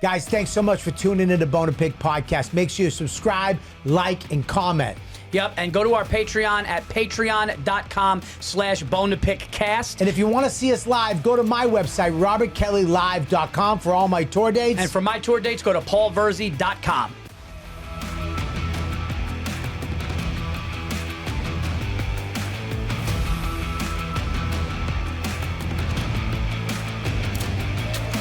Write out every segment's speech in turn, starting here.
Guys, thanks so much for tuning in to Bone to Pick Podcast. Make sure you subscribe, like, and comment. Yep, and go to our Patreon at patreon.com/bonetopickcast. And if you want to see us live, go to my website, robertkellylive.com for all my tour dates. And for my tour dates, go to paulvirzi.com.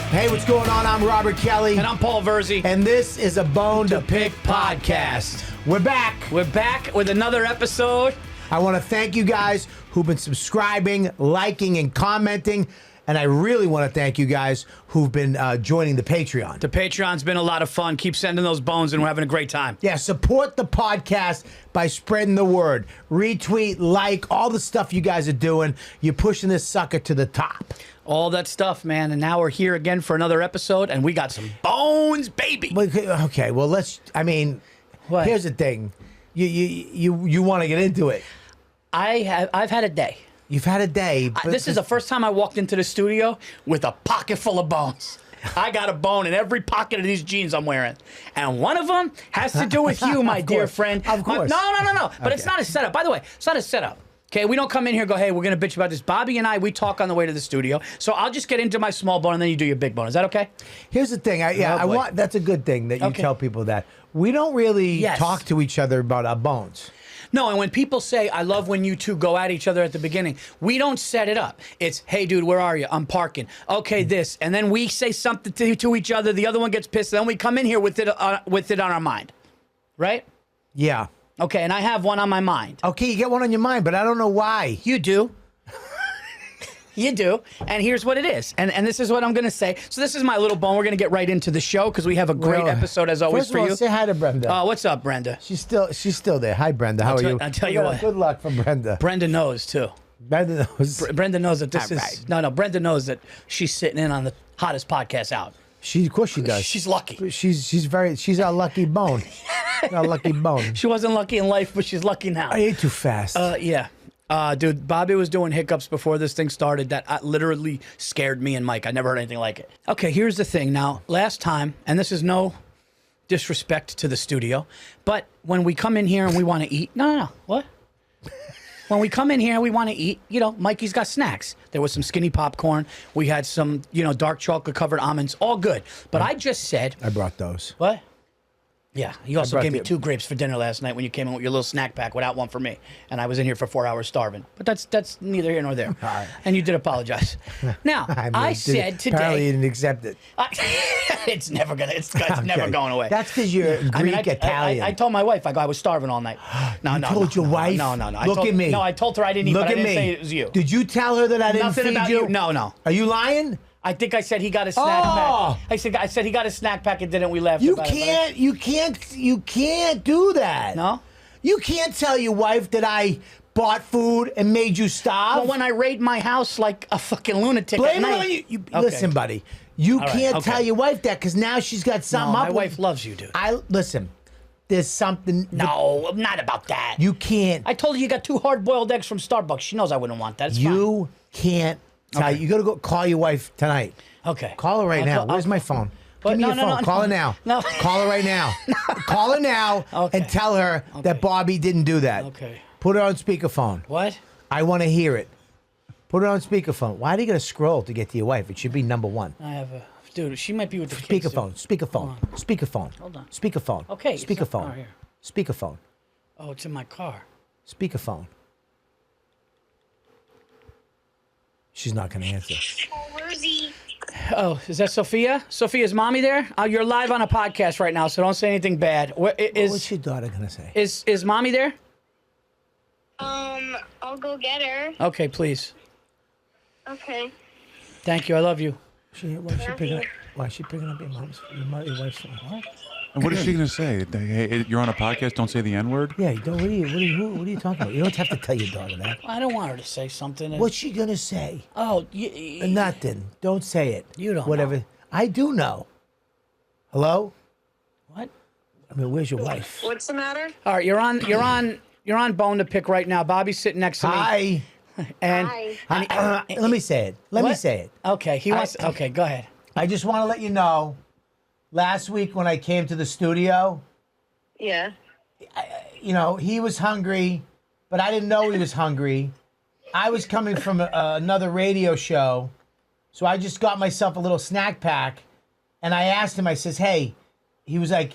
Hey, what's going on? I'm Robert Kelly. And I'm Paul Virzi. And this is a Bone to Pick Podcast. We're back. We're back with another episode. I want to thank you guys who've been subscribing, liking, and commenting. And I really want to thank you guys who've been joining the Patreon. The Patreon's been a lot of fun. Keep sending those bones, and we're having a great time. Yeah, support the podcast by spreading the word. Retweet, like, all the stuff you guys are doing. You're pushing this sucker to the top. All that stuff, man. And now we're here again for another episode, and we got some bones, baby. Okay, well, here's the thing. You want to get into it. I've had a day. You've had a day. But this is the first time I walked into the studio with a pocket full of bones. I got a bone in every pocket of these jeans I'm wearing. And one of them has to do with you, my dear friend. Of course. No. But It's not a setup. By the way, it's not a setup. Okay, we don't come in here and go, hey, we're going to bitch about this. Bobby and I, we talk on the way to the studio. So I'll just get into my small bone and then you do your big bone. Is that okay? Here's the thing. That's a good thing that you tell people that. We don't really talk to each other about our bones. No, and when people say, I love when you two go at each other at the beginning, we don't set it up. It's, hey, dude, where are you? I'm parking. Okay, this. And then we say something to each other. The other one gets pissed. And then we come in here with it on our mind. Right? Yeah. Okay, and I have one on my mind. Okay, you get one on your mind, but I don't know why. You do. You do. And here's what it is. And this is what I'm going to say. So this is my little bone. We're going to get right into the show because we have a great episode as always for you. Say hi to Brenda. Oh, what's up, Brenda? She's still there. Hi, Brenda. How are you? I'll tell you what. Good luck from Brenda. Brenda knows, too. Brenda knows. Brenda knows that this is... Right. No, Brenda knows that she's sitting in on the hottest podcast out. Of course she does. She's lucky. She's our lucky bone. Our lucky bone. She wasn't lucky in life, but she's lucky now. I ate too fast. Yeah. Dude, Bobby was doing hiccups before this thing started that literally scared me and Mike. I never heard anything like it. Okay, here's the thing. Now, last time, and this is no disrespect to the studio, but when we come in here and we want to eat... No. What? When we come in here and we want to eat, Mikey's got snacks. There was some skinny popcorn. We had some, dark chocolate covered almonds. All good. But I just said... I brought those. What? Yeah. You also gave me 2 grapes for dinner last night when you came in with your little snack pack without one for me. And I was in here for 4 hours starving. But that's neither here nor there. Right. And you did apologize. Now, I said today... Apparently you didn't accept it. It's never going away. That's because you're Greek Italian. I told my wife, I was starving all night. You told your wife? No. Look at me. No, I told her I didn't eat, but I didn't say it was you. Did you tell her that I didn't Nothing feed about you? No. Are you lying? I think I said he got a snack pack. I said he got a snack pack and didn't we laugh about it? You can't do that. No? You can't tell your wife that I bought food and made you starve. Well, when I raid my house like a fucking lunatic Blame at it night. on you. Listen, buddy. You can't tell your wife that because now she's got something up. My wife loves you, dude. Listen, there's something. No, not about that. You can't. I told her you got 2 hard-boiled eggs from Starbucks. She knows I wouldn't want that. It's you can't tell. You got to go call your wife tonight. Okay. Call her right now. Where's my phone? Give me your phone. Call her now. No. Call her right now. Call her now and tell her that Bobby didn't do that. Okay. Put her on speakerphone. What? I want to hear it. Put her on speakerphone. Why do you got to scroll to get to your wife? It should be number 1. I have a... Dude, she might be with the kids. Speakerphone. Hold on. Speakerphone. Okay. Speakerphone. Here. Speakerphone. Oh, it's in my car. Speakerphone. She's not going to answer. Virzi. Oh, is that Sophia? Sophia's mommy there? You're live on a podcast right now, so don't say anything bad. What's your daughter going to say? Is mommy there? I'll go get her. Okay, please. Okay. Thank you. I love you. Why is she picking up your wife's phone? What? And what is she going to say? Hey, you're on a podcast, don't say the N-word? Yeah, what are you talking about? You don't have to tell your daughter that. I don't want her to say something. What's she going to say? Oh, nothing. Don't say it. You don't Whatever. know. I do know. Hello? What? I mean, where's your wife? What's the matter? All right, you're on Bone to Pick right now. Bobby's sitting next to me. Hi. And, Hi. Let me say it. Let me say it. Okay, he wants. Okay, go ahead. I just want to let you know last week when I came to the studio, Yeah. you know, he was hungry, but I didn't know he was hungry. I was coming from another radio show, so I just got myself a little snack pack, and I asked him. I says, "Hey," he was like,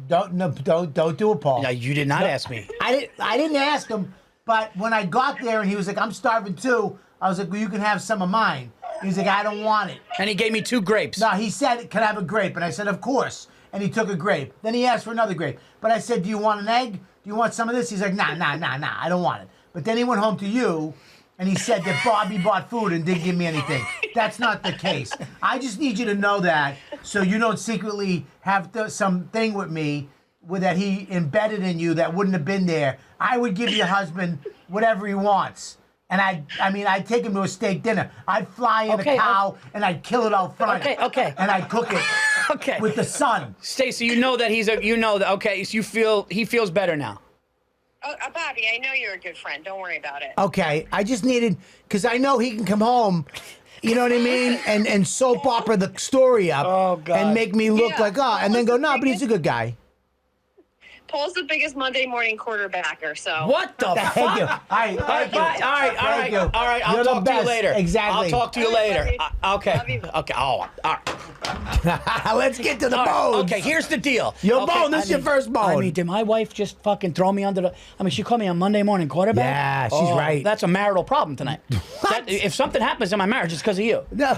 "Don't do it, Paul." No, you did not ask me. I didn't ask him, but when I got there and he was like, "I'm starving too," I was like, "Well, you can have some of mine." He was like, "I don't want it." And he gave me 2 grapes. No, he said, "Can I have a grape?" And I said, "Of course." And he took a grape. Then he asked for another grape. But I said, "Do you want an egg? Do you want some of this?" He's like, nah, I don't want it. But then he went home to you, and he said that Bobby bought food and didn't give me anything. That's not the case. I just need you to know that so you don't secretly have something with me that he embedded in you that wouldn't have been there. I would give your husband whatever he wants. And I'd take him to a steak dinner. I'd fly in a cow and I'd kill it out front. Okay. And I'd cook it with the sun. Stacey, you know that okay, so he feels better now. Oh, Bobby, I know you're a good friend. Don't worry about it. Okay, I just needed, because I know he can come home, you know what I mean, and soap opera the story up and make me look like, and then go, no, but he's a good guy. Paul's the biggest Monday morning quarterbacker, so. What the fuck? Thank you. All right, thank you. Thank you. All right. I'll You're the talk to you best. later. Exactly. I'll talk to you All right, later. Bobby. Okay. Love you. Okay. Oh, all right. Let's get to the All right. bones. Okay, here's the deal. Your Okay, bone. This is your first bone. I mean, did my wife just fucking throw me under the... I mean, she called me a Monday morning quarterback? Yeah, she's right. That's a marital problem tonight. If something happens in my marriage, it's because of you. No.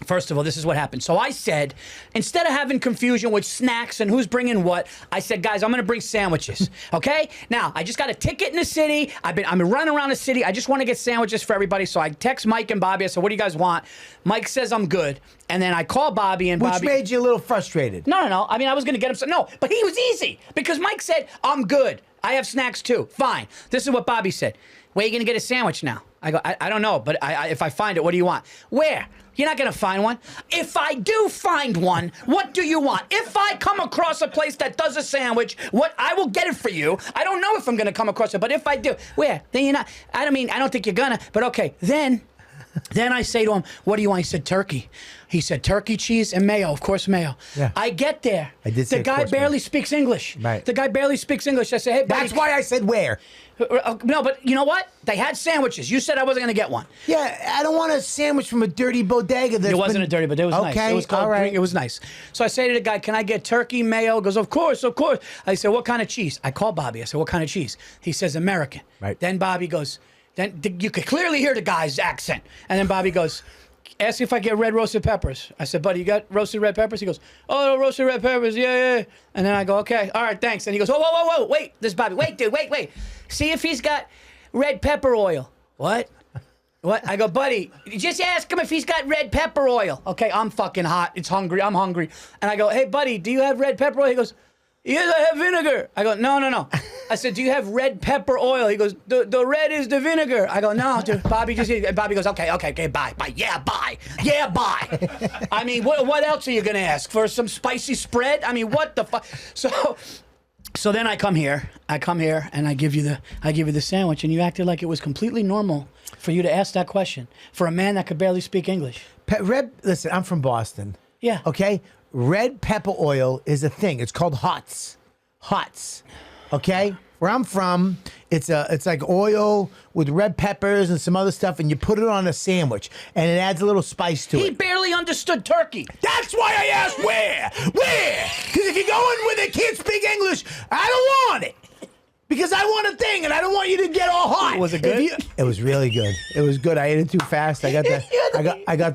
First of all, this is what happened. So I said, instead of having confusion with snacks and who's bringing what, I said, guys, I'm going to bring sandwiches. Okay? Now, I just got a ticket in the city. I've been running around the city. I just want to get sandwiches for everybody. So I text Mike and Bobby. I said, what do you guys want? Mike says I'm good. And then I call Bobby and Bobby... Which made you a little frustrated. No. I mean, I was going to get him some... No, but he was easy. Because Mike said, I'm good. I have snacks too. Fine. This is what Bobby said. Where are you going to get a sandwich now? I go, I don't know, but if I find it, what do you want? Where? You're not going to find one. If I do find one, what do you want? If I come across a place that does a sandwich, I will get it for you. I don't know if I'm going to come across it, but if I do, where? Then you're not. I don't think you're going to, but okay. Then I say to him, what do you want? He said, turkey. He said, turkey, cheese, and mayo. Of course, mayo. Yeah. I get there. I did say, the of guy course, barely mayo. speaks English. Right. The guy barely speaks English. I say, hey, buddy. That's why I said where. No, but you know what? They had sandwiches. You said I wasn't going to get one. Yeah, I don't want a sandwich from a dirty bodega. It wasn't a dirty, but it was nice. Okay, It was called all right. Green. It was nice. So I say to the guy, can I get turkey, mayo? He goes, of course. I said, what kind of cheese? I call Bobby. I said, what kind of cheese? He says, American. Right. Then Bobby goes, then you could clearly hear the guy's accent. And then Bobby goes, ask if I get red roasted peppers. I said, buddy, you got roasted red peppers? He goes, oh, roasted red peppers, yeah. And then I go, okay, all right, thanks. And he goes, whoa, wait, this is Bobby. Wait, dude, wait. See if he's got red pepper oil. What? I go, buddy, just ask him if he's got red pepper oil. Okay, I'm fucking hot. I'm hungry. And I go, hey, buddy, do you have red pepper oil? He goes, yes, I have vinegar. I go, no. I said, do you have red pepper oil? He goes, the red is the vinegar. I go, no, dude. Bobby goes, okay, bye. Yeah, bye. I mean, what else are you going to ask? For some spicy spread? I mean, what the fuck? So then I come here and I give you the sandwich, and you acted like it was completely normal for you to ask that question for a man that could barely speak English. Listen, I'm from Boston. Yeah. Okay? Red pepper oil is a thing. It's called Hots. Okay? Where I'm from, it's like oil with red peppers and some other stuff, and you put it on a sandwich, and it adds a little spice to it. He barely understood turkey. That's why I asked where. Because if you go in where they can't speak English, I don't want it. Because I want a thing, and I don't want you to get all hot. Was it good? It was really good. It was good. I ate it too fast. I got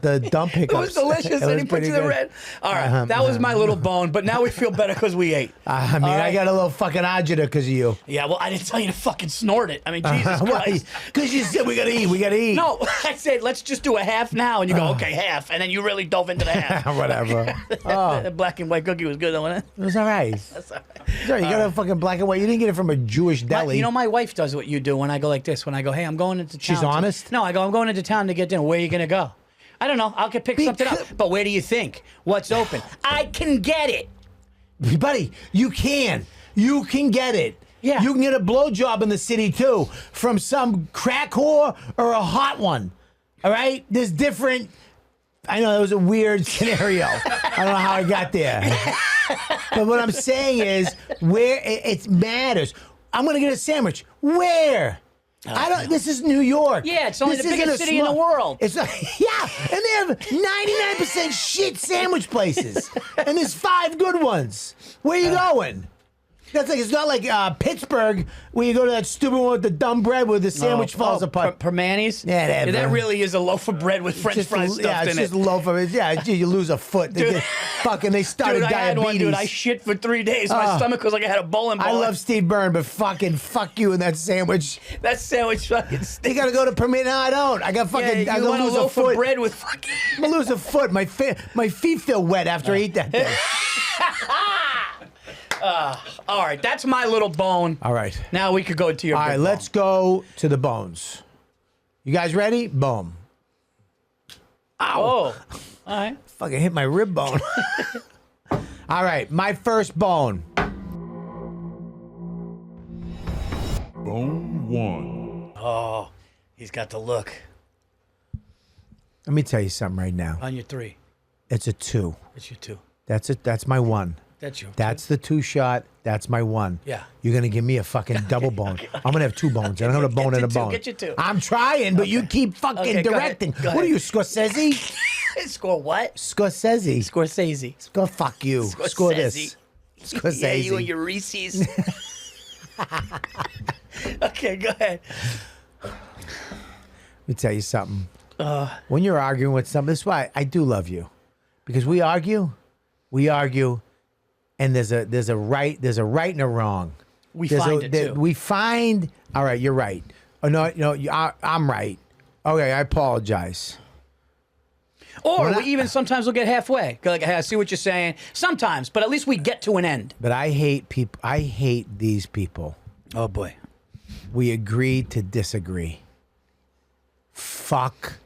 the dump hiccups. It was delicious, and he put you the red. All right, that was my little bone, but now we feel better because we ate. I mean, I got a little fucking agita because of you. Yeah, well, I didn't tell you to fucking snort it. I mean, Jesus Christ. Because you said we gotta eat. No, I said, let's just do a half now, and you go, okay, half, and then you really dove into the half. Whatever. The black and white cookie was good, wasn't it? It was all right. That's all right. Sorry, you got a fucking black and white. You didn't get it from a Jewish deli. You know, my wife does what you do when I go like this. When I go, hey, I'm going into town. She's honest? No, I go, I'm going into town to get dinner. Where are you going to go? I don't know. I'll pick something up. But where do you think? What's open? I can get it. Buddy, you can. You can get it. Yeah. You can get a blowjob in the city, too, from some crack whore or a hot one. All right? There's different I know that was a weird scenario. I don't know how I got there. But what I'm saying is, where it matters. I'm gonna get a sandwich. Where? I don't. This is New York. Yeah, it's only This the isn't biggest a city in the world. It's yeah, and they have 99% shit sandwich places, and there's 5 good ones. Where you going? That's like it's not like Pittsburgh where you go to that stupid one with the dumb bread where the sandwich falls apart. Permanis? Yeah, that really is a loaf of bread with French fries stuffed yeah, it's in just it. a loaf of it. Yeah, you lose a foot. They started Dude, I diabetes. had one, dude. I shit for 3 days. My stomach was like I had a bowling ball. I love Steve Byrne, but fucking fuck you in that sandwich. that sandwich. Fucking You stinks. gotta go to Permit. No, I don't. I got fucking. Yeah, I you gotta want a lose a loaf foot. of bread with fucking. I'm gonna lose a foot. My feet feel wet after I eat that thing. All right, that's my little bone. All right. Now we could go to your. All right, big let's go to the bones. You guys ready? Boom. bone. Oh. All right. Fucking hit my rib bone. All right, my first bone. Bone 1. Oh, he's got the look Let me tell you something right now. on your 3. It's a 2. It's your 2. That's it. That's my 1. That's your. That's the 2 shot. That's my 1. Yeah. You're gonna give me a fucking double bone. I'm gonna have 2 bones. I'm gonna have a bone and a your 2, bone. get your 2. I'm trying, but you keep fucking Okay, go ahead, directing. go What are ahead. you, Scorsese? Score what? Scorsese. Scorsese. Go fuck you. Score this. Scorsese. Yeah, you and your Reese's. Okay, go ahead. Let me tell you something. When you're arguing with somebody, this is why I do love you, because we argue, and there's a right and a wrong. We find it too. We find. All right, you're right. Oh no, I'm right. Okay, I apologize. Or we even sometimes will get halfway. Go like, hey, I see what you're saying. Sometimes, but at least we get to an end. But I hate people. I hate these people. Oh boy. We agree to disagree. Fuck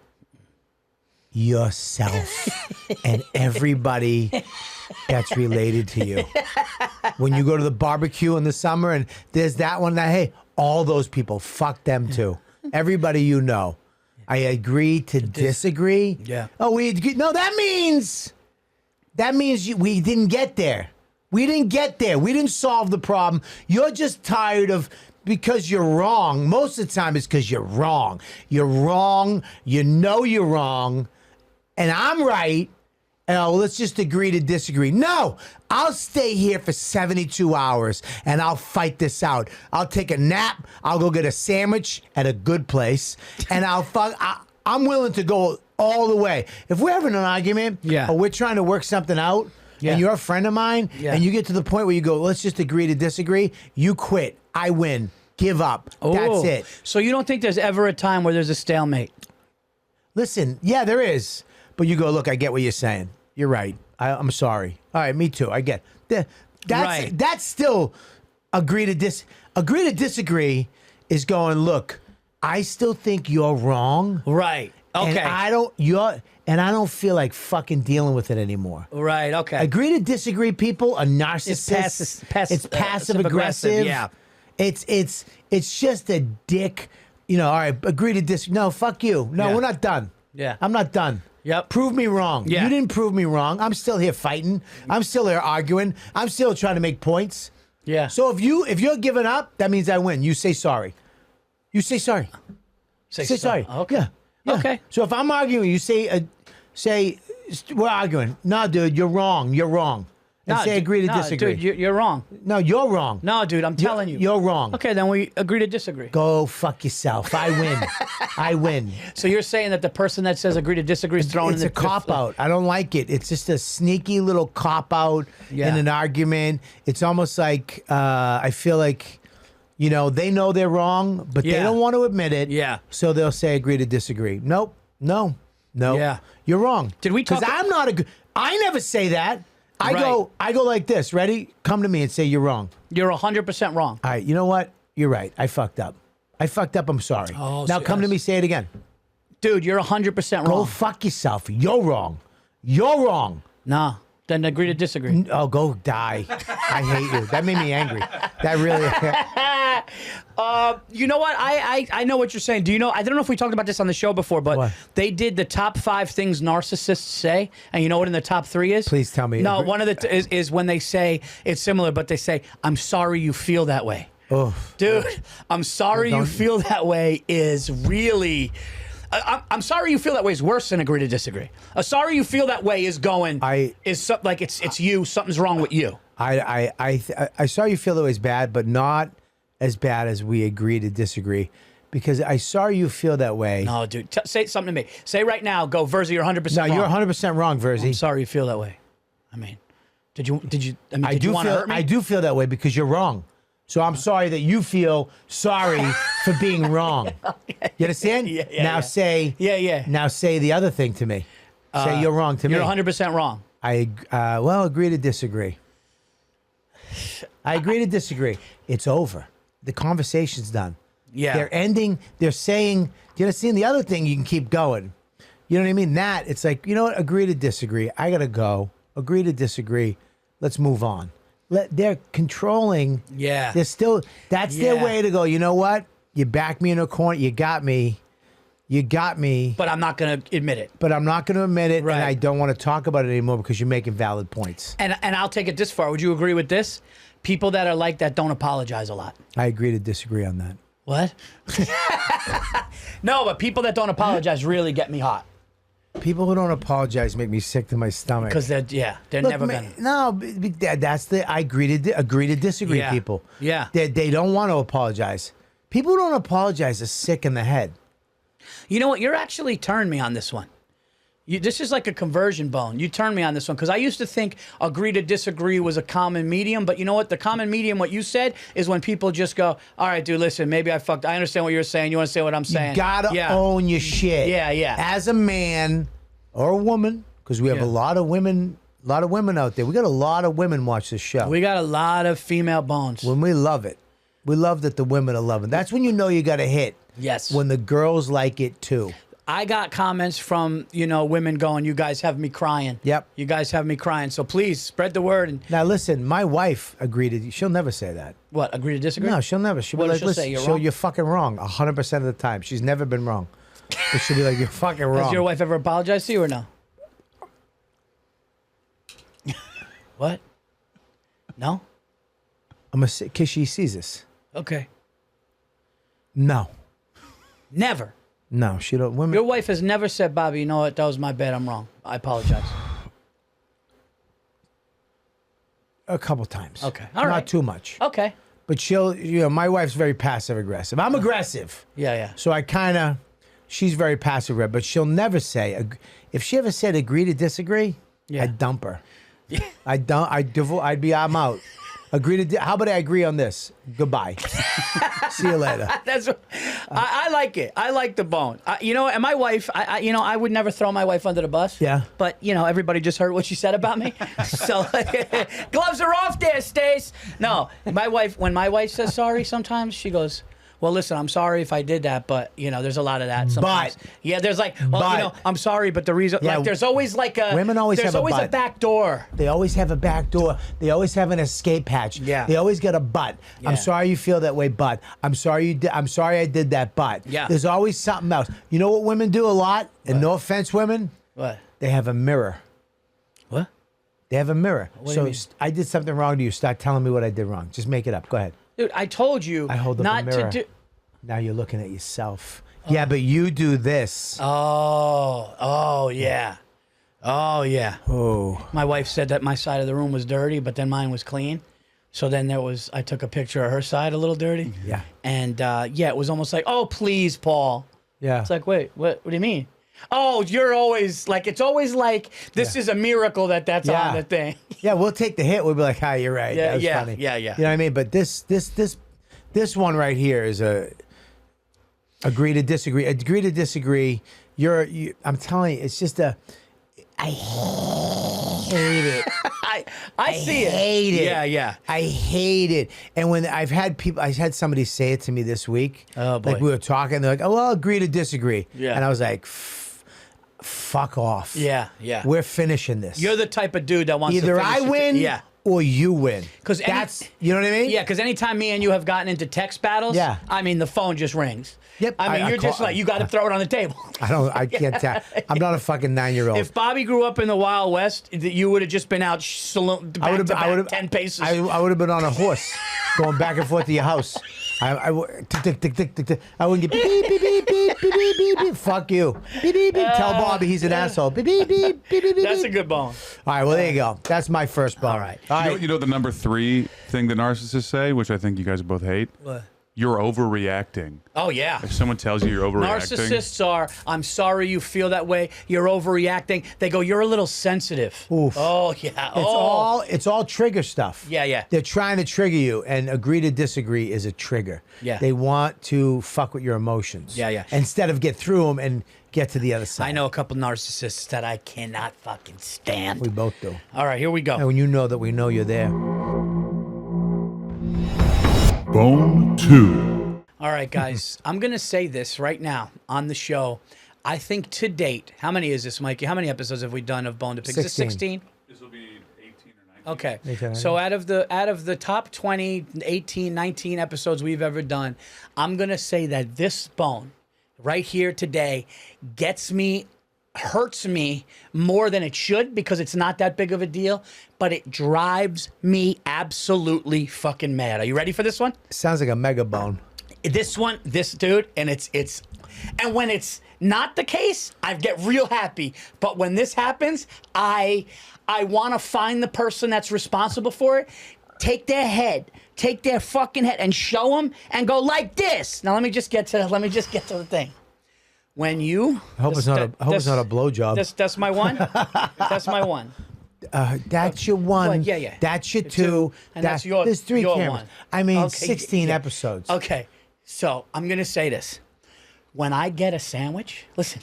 yourself and everybody that's related to you. When you go to the barbecue in the summer and there's that one that, hey, all those people, fuck them too. Everybody you know. I agree to disagree. Yeah. Oh, no, that means we didn't get there. We didn't get there. We didn't solve the problem. You're just tired of because you're wrong. Most of the time it's because you're wrong. You're wrong. You know you're wrong. And I'm right. And let's just agree to disagree. No, I'll stay here for 72 hours and I'll fight this out. I'll take a nap. I'll go get a sandwich at a good place. And I'm willing to go all the way. If we're having an argument or we're trying to work something out, and you're a friend of mine, and you get to the point where you go, let's just agree to disagree, you quit. I win. Give up. That's it. So you don't think there's ever a time where there's a stalemate? Listen, yeah, there is. But you go, look, I get what you're saying. You're right. I'm sorry. All right, me too. I get that's still agree to disagree is going, look, I still think you're wrong. Right. Okay. And I don't feel like fucking dealing with it anymore. Right. Okay. Agree to disagree people are narcissists. It's passive aggressive. Yeah. It's just a dick. All right, agree to disagree. No, fuck you. No, we're not done. Yeah. I'm not done. Yep. Prove me wrong. Yeah. You didn't prove me wrong. I'm still here fighting. I'm still here arguing. I'm still trying to make points. Yeah. So if you're giving up, that means I win. You say sorry. You say sorry. Say sorry. Okay. Yeah. Okay. So if I'm arguing, you say we're arguing. No, dude, you're wrong. You're wrong. And say agree to disagree. Dude, you're wrong. No, you're wrong. No, dude, I'm telling you. You're wrong. Okay, then we agree to disagree. Go fuck yourself. I win. I win. So you're saying that the person that says agree to disagree is thrown in the... It's a cop-out. I don't like it. It's just a sneaky little cop-out in an argument. It's almost like, I feel like, they know they're wrong, but they don't want to admit it. Yeah. So they'll say agree to disagree. Nope. No. Yeah. You're wrong. Did we talk... Because I'm not I never say that. I Right. go like this. Ready? Come to me and say you're wrong. You're 100% wrong. All right. You know what? You're right. I fucked up. I'm sorry. Oh, now so come to me. Say it again. Dude, you're 100% Go wrong. fuck yourself. You're wrong. You're wrong. Nah. Then agree to disagree. Oh, go die. I hate you. That made me angry. That really... You know what? I know what you're saying. Do you know? I don't know if we talked about this on the show before, but What? they did the top 5 things narcissists say, and you know what in the top 3 is? Please tell me. No, one of the is when they say it's similar, but they say, "I'm sorry you feel that way." Oh, Dude, I'm sorry you feel that way is really. I'm sorry you feel that way is worse than agree to disagree. A sorry you feel that way is going. It's you. Something's wrong with you. I saw you feel that way is bad, but not as bad as we agree to disagree. Because I saw you feel that way. No, dude. Say something to me. Say right now. Go, Virzi. You're 100% No, wrong. you're 100% wrong, Virzi. I'm sorry you feel that way. I mean, did you? I mean, did you want to hurt me? I do feel that way because you're wrong. So I'm sorry that you feel sorry for being wrong. You understand? Yeah. Say. Yeah. Now say the other thing to me. Say you're wrong to me. You're 100% wrong. Agree to disagree. I agree to disagree. It's over. The conversation's done. Yeah. They're ending. They're saying. Do you understand? The other thing, you can keep going. You know what I mean? That it's like, you know what? Agree to disagree. I gotta go. Agree to disagree. Let's move on. They're controlling. Yeah. They're still. That's their way to go. You know what? You backed me in a corner. You got me. You got me. But I'm not going to admit it. But I'm not going to admit it, Right. and I don't want to talk about it anymore because you're making valid points. And I'll take it this far. Would you agree with this? People that are like that don't apologize a lot. I agree to disagree on that. What? No, but people that don't apologize really get me hot. People who don't apologize make me sick to my stomach. Because they're Look, never going to. No, that's the I agree to disagree. Yeah. People. Yeah. They don't want to apologize. People who don't apologize are sick in the head. You know what? You're actually turned me on this one. This is like a conversion bone. You turned me on this one because I used to think agree to disagree was a common medium, but you know what? The common medium, what you said, is when people just go, "All right, dude, listen, maybe I fucked. I understand what you're saying. You want to say what I'm saying? You gotta own your shit. Yeah. As a man or a woman, because we have a lot of women out there. We got a lot of women watch this show. We got a lot of female bones. When we love it. We love that the women are loving. That's when you know you got a hit. Yes. When the girls like it too. I got comments from, women going, "You guys have me crying." Yep. You guys have me crying. So please spread the word. And Now listen, my wife agreed to. She'll never say that. what? Agree to disagree? No, she'll never. She'll What be does like, she say? listen, You're wrong? you're fucking wrong 100% of the time. She's never been wrong. But she'll be like, you're fucking wrong. Has your wife ever apologized to you or no? What? No? I'm gonna say, because she sees this. Okay. No, Never. no, she don't. Women. Your wife has never said, "Bobby, you know what? That was my bad. I'm wrong. I apologize." A couple times. Okay. All Not right. too much. Okay. But she'll. My wife's very passive aggressive. I'm aggressive. Yeah. So she's very passive aggressive, but she'll never say. If she ever said agree to disagree, Yeah. I'd dump her. I'm out. How about I agree on this? Goodbye. See you later. That's. I like it. I like the bone. And my wife. I would never throw my wife under the bus. Yeah. But everybody just heard what she said about me. So gloves are off there, Stace. No, my wife. When my wife says sorry, sometimes she goes, "Well, listen, I'm sorry if I did that, but there's a lot of that sometimes." There's like, I'm sorry, but the reason, there's always like a women always there's have a always but. a back door. They always have a back door. They always have an escape hatch. Yeah. They always get a but. Yeah. I'm sorry you feel that way, but I'm sorry I'm sorry I did that, but. Yeah. There's always something else. You know what women do a lot? And no offense, women. What? They have a mirror. What? They have a mirror. What do you mean? I did something wrong to you. Start telling me what I did wrong. Just make it up. Go ahead. Dude, I told you I hold up not a mirror. to do. Now you're looking at yourself. Yeah, but you do this. Oh yeah. Oh yeah. Oh. My wife said that my side of the room was dirty, but then mine was clean. So then I took a picture of her side a little dirty. Yeah. And it was almost like, "Oh, please, Paul." Yeah. It's like, wait, what do you mean? Oh, you're always like, it's always like, this is a miracle that's on the thing. Yeah, we'll take the hit. We'll be like, "Hi, you're right. Yeah, that was yeah, funny." yeah. You know what I mean? But this one right here is agree to disagree. Agree to disagree. I'm telling you, it's just I hate it. I see it. Hate it. Yeah. I hate it. And when I had somebody say it to me this week. Oh, boy. Like we were talking, they're like, "Oh, well, agree to disagree." Yeah. And I was like, fuck off. Yeah. We're finishing this. You're the type of dude that wants Either to finish I win Yeah. or you win. Because that's, you know what I mean? Yeah, because anytime me and you have gotten into text battles, Yeah. I mean, the phone just rings. Yep. I mean, you're just like, you got to throw it on the table. I can't tell. I'm not a fucking 9-year-old. If Bobby grew up in the Wild West, you would have just been out saloon, back to back, 10 paces. I would have been on a horse going back and forth to your house. Tick, tick, tick, tick, tick, tick. I wouldn't get beep, beep, beep, beep, beep, beep, beep, beep. Fuck you. Beep, beep, beep. Tell Bobby he's an asshole. Beep, beep, beep, beep, beep, beep. That's a good bone. All right, well, there you go. That's my first bone. All right. You know the number 3 thing that narcissists say, which I think you guys both hate? What? You're overreacting. Oh, yeah. If someone tells you you're overreacting. Narcissists are, I'm sorry you feel that way. You're overreacting. They go, you're a little sensitive. Oof. Oh, yeah. It's all trigger stuff. Yeah, yeah. They're trying to trigger you, and agree to disagree is a trigger. Yeah. They want to fuck with your emotions. Yeah, yeah. Instead of get through them and get to the other side. I know a couple narcissists that I cannot fucking stand. We both do. All right, here we go. And when you know that we know you're there. Bone 2. All right, guys. I'm going to say this right now on the show. I think to date, how many is this, Mikey? How many episodes have we done of Bone to Pick? Is this 16? This will be 18 or 19. Okay. 18. So out of the top 20, 18, 19 episodes we've ever done, I'm going to say that this bone right here today hurts me more than it should because it's not that big of a deal, but it drives me absolutely fucking mad. Are you ready for this one? Sounds like a mega bone. This dude, and and when it's not the case, I get real happy. But when this happens, I want to find the person that's responsible for it, take their fucking head, and show them, and go like this. Now let me just get to the thing. When you, I hope it's not a blowjob. That's my one. That's my one. That's your one. Well, yeah. That's your two. And that's your. There's 3 your cameras. one. I mean, Okay, 16 yeah. episodes. Okay, so I'm gonna say this: when I get a sandwich, listen.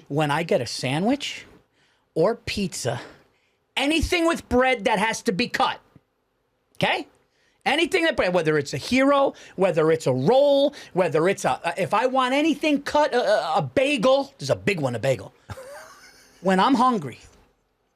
When I get a sandwich or pizza, anything with bread that has to be cut. Okay. Anything that, whether it's a hero, whether it's a roll, whether it's if I want anything cut, a bagel, there's a big one, a bagel. When I'm hungry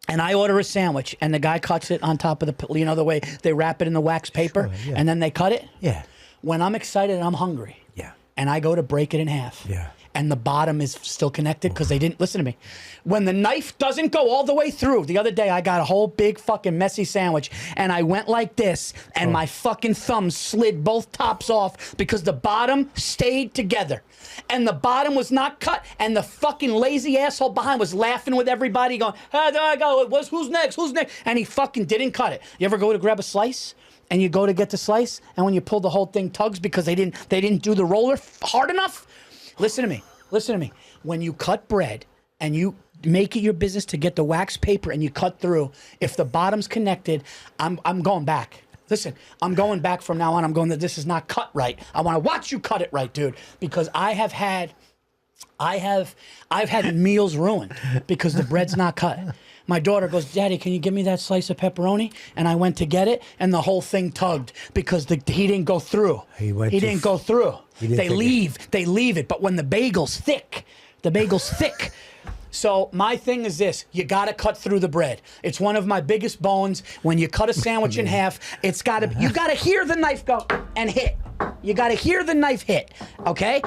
and I order a sandwich and the guy cuts it on top of the way they wrap it in the wax paper and then they cut it? Yeah. When I'm excited and I'm hungry. Yeah. And I go to break it in half. Yeah. And the bottom is still connected because they didn't listen to me. When the knife doesn't go all the way through, the other day I got a whole big fucking messy sandwich and I went like this and my fucking thumb slid both tops off because the bottom stayed together. And the bottom was not cut and the fucking lazy asshole behind was laughing with everybody going, hey, there I go, who's next? And he fucking didn't cut it. You ever go to grab a slice? And you go to get the slice and when you pull the whole thing tugs because they didn't do the roller hard enough? Listen to me. When you cut bread and you make it your business to get the wax paper and you cut through, if the bottom's connected, I'm going back. Listen, I'm going back from now on. I'm going that this is not cut right. I want to watch you cut it right, dude, because I've had meals ruined because the bread's not cut. My daughter goes, Daddy, can you give me that slice of pepperoni? And I went to get it, and the whole thing tugged because he didn't go through. He didn't go through. They leave it. But when the bagel's thick. So my thing is this: you gotta cut through the bread. It's one of my biggest bones. When you cut a sandwich in half, you gotta hear the knife go and hit. You gotta hear the knife hit. Okay?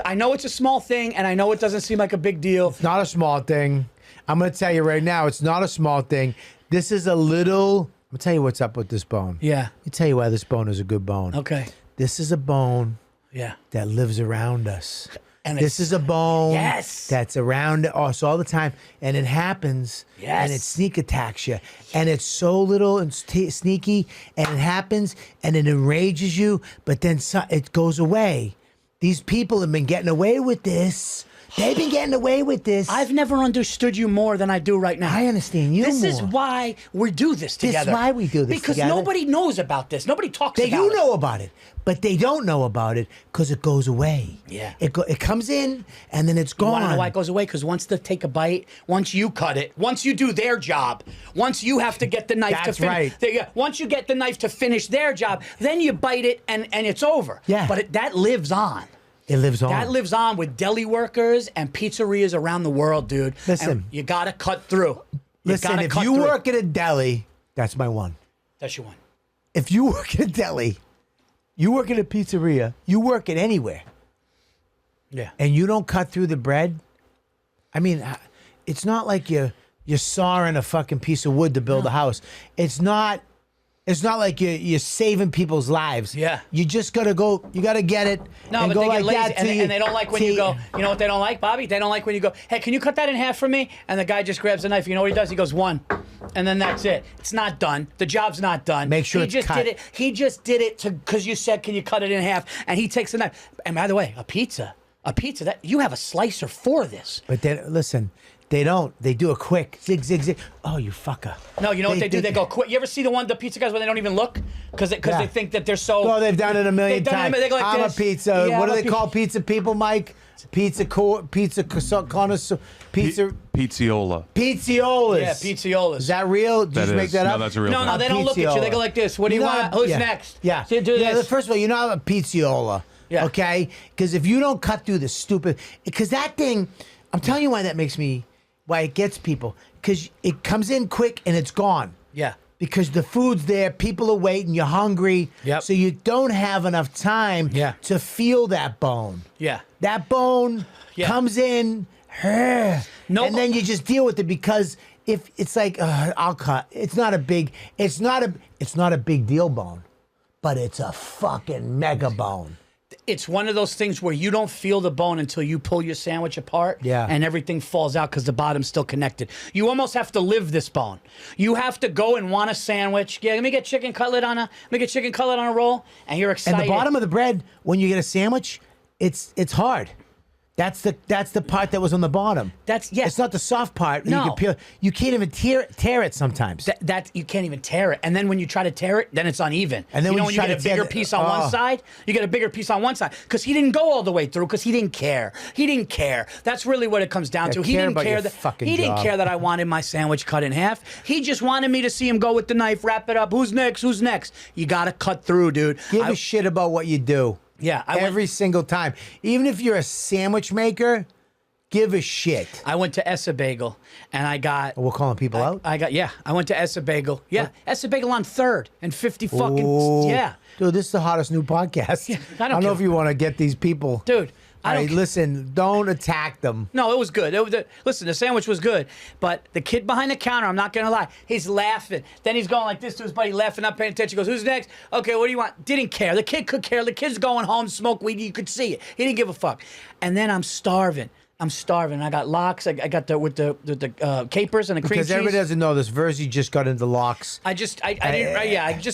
I know it's a small thing, and I know it doesn't seem like a big deal. It's not a small thing. I'm going to tell you right now, it's not a small thing. This is a little... I'm going to tell you what's up with this bone. Yeah. Let me tell you why this bone is a good bone. Okay. This is a bone that lives around us. And this is a bone yes. that's around us all the time. And it happens. Yes. And it sneak attacks you. And it's so little and sneaky. And it happens. And it enrages you. But then it goes away. These people have been getting away with this. They've been getting away with this. I've never understood you more than I do right now. I understand you more. This is why we do this together. This is why we do this because together. nobody knows about this. Nobody talks about it. They do know about it, but they don't know about it because it goes away. Yeah. It comes in, and then it's gone. You want to know why it goes away? Because once they take a bite, once you cut it, once you do their job, once you have to get the knife to finish. Right. Once you get the knife to finish their job, then you bite it, and it's over. Yeah. But that lives on. It lives on. That lives on with deli workers and pizzerias around the world, dude. Listen. And you got to cut through. Listen, if you work at a deli, that's my one. That's your one. If you work at a deli, you work at a pizzeria, you work at anywhere, Yeah. and you don't cut through the bread, I mean, it's not like you're sawing a fucking piece of wood to build a house. It's not like you're saving people's lives. Yeah. You just gotta go. You gotta get it. No, and but go they get like lazy, that and they don't like when you go, you know what they don't like, Bobby? They don't like when you go, hey, can you cut that in half for me? And the guy just grabs a knife. You know what he does? He goes, 1. And then that's it. It's not done. The job's not done. Make sure he it's just cut. did it. He just did it because you said, can you cut it in half? And he takes the knife. And by the way, a pizza, that you have a slicer for this. But then listen, they don't. They do it quick. Zig, zig, zig. Oh, you fucker. No, you know what they do? They go quick. You ever see the pizza guys where they don't even look? Because they think that they're so... Oh, they've done it a million They've done it, times. they go like I'm this. a pizza. Yeah, What do I'm a they call pizza people, Mike? Pizza connoisseur. Pizza... Pizziola. Pizziolas. Yeah, pizziolas. Is that real? Did That you make is. that No, up? that's a real No, thing. no, they don't look at you. They go like this. What do you want? Who's yeah. next? Yeah. So you do this. First of all, you're not a pizziola. Yeah. Okay? Because if you don't cut through the stupid... Because that thing... I'm telling you why that makes me... Why it gets people. Because it comes in quick and it's gone. Yeah. Because the food's there, people are waiting, you're hungry. Yep. So you don't have enough time Yeah. to feel that bone. Yeah. That bone Yeah. comes in, and then you just deal with it because if it's like I'll cut. It's not a big deal bone, but it's a fucking mega bone. It's one of those things where you don't feel the bone until you pull your sandwich apart and everything falls out because the bottom's still connected. You almost have to live this bone. You have to go and want a sandwich. Yeah, let me get chicken cutlet on a roll, and you're excited. And the bottom of the bread, when you get a sandwich, it's hard. That's the part that was on the bottom. It's not the soft part. No. You can peel. You can't even tear it sometimes. That you can't even tear it, and then when you try to tear it, then it's uneven. And then you know when when you you try get to a bigger tear piece it- on one oh. side, you get a bigger piece on one side because he didn't go all the way through because he didn't care. He didn't care. That's really what it comes down to. He care didn't about care your that fucking he didn't job. care that I wanted my sandwich cut in half. He just wanted me to see him go with the knife, wrap it up. Who's next? Who's next? You got to cut through, dude. Give a shit about what you do. Yeah, every single time. Even if you're a sandwich maker, give a shit. I went to Essa Bagel and I got. We're calling people out. I went to Essa Bagel. Yeah, Essa Bagel on 3rd and 50 fucking. Ooh. Yeah. Dude, this is the hottest new podcast. Yeah, I I don't don't know care. if you want to get these people. Dude, I All don't right, ca- listen, don't attack them. No, it was good. Listen, the sandwich was good, but the kid behind the counter, I'm not gonna lie, he's laughing. Then he's going like this to his buddy, laughing, not paying attention. He goes, "Who's next? Okay, what do you want?" Didn't care. The kid could care. The kid's going home, smoke weed. You could see it. He didn't give a fuck. And then I'm starving. I got lox. I got with the capers and the cream Because cheese. everybody doesn't know this. Virzi just got into lox. I just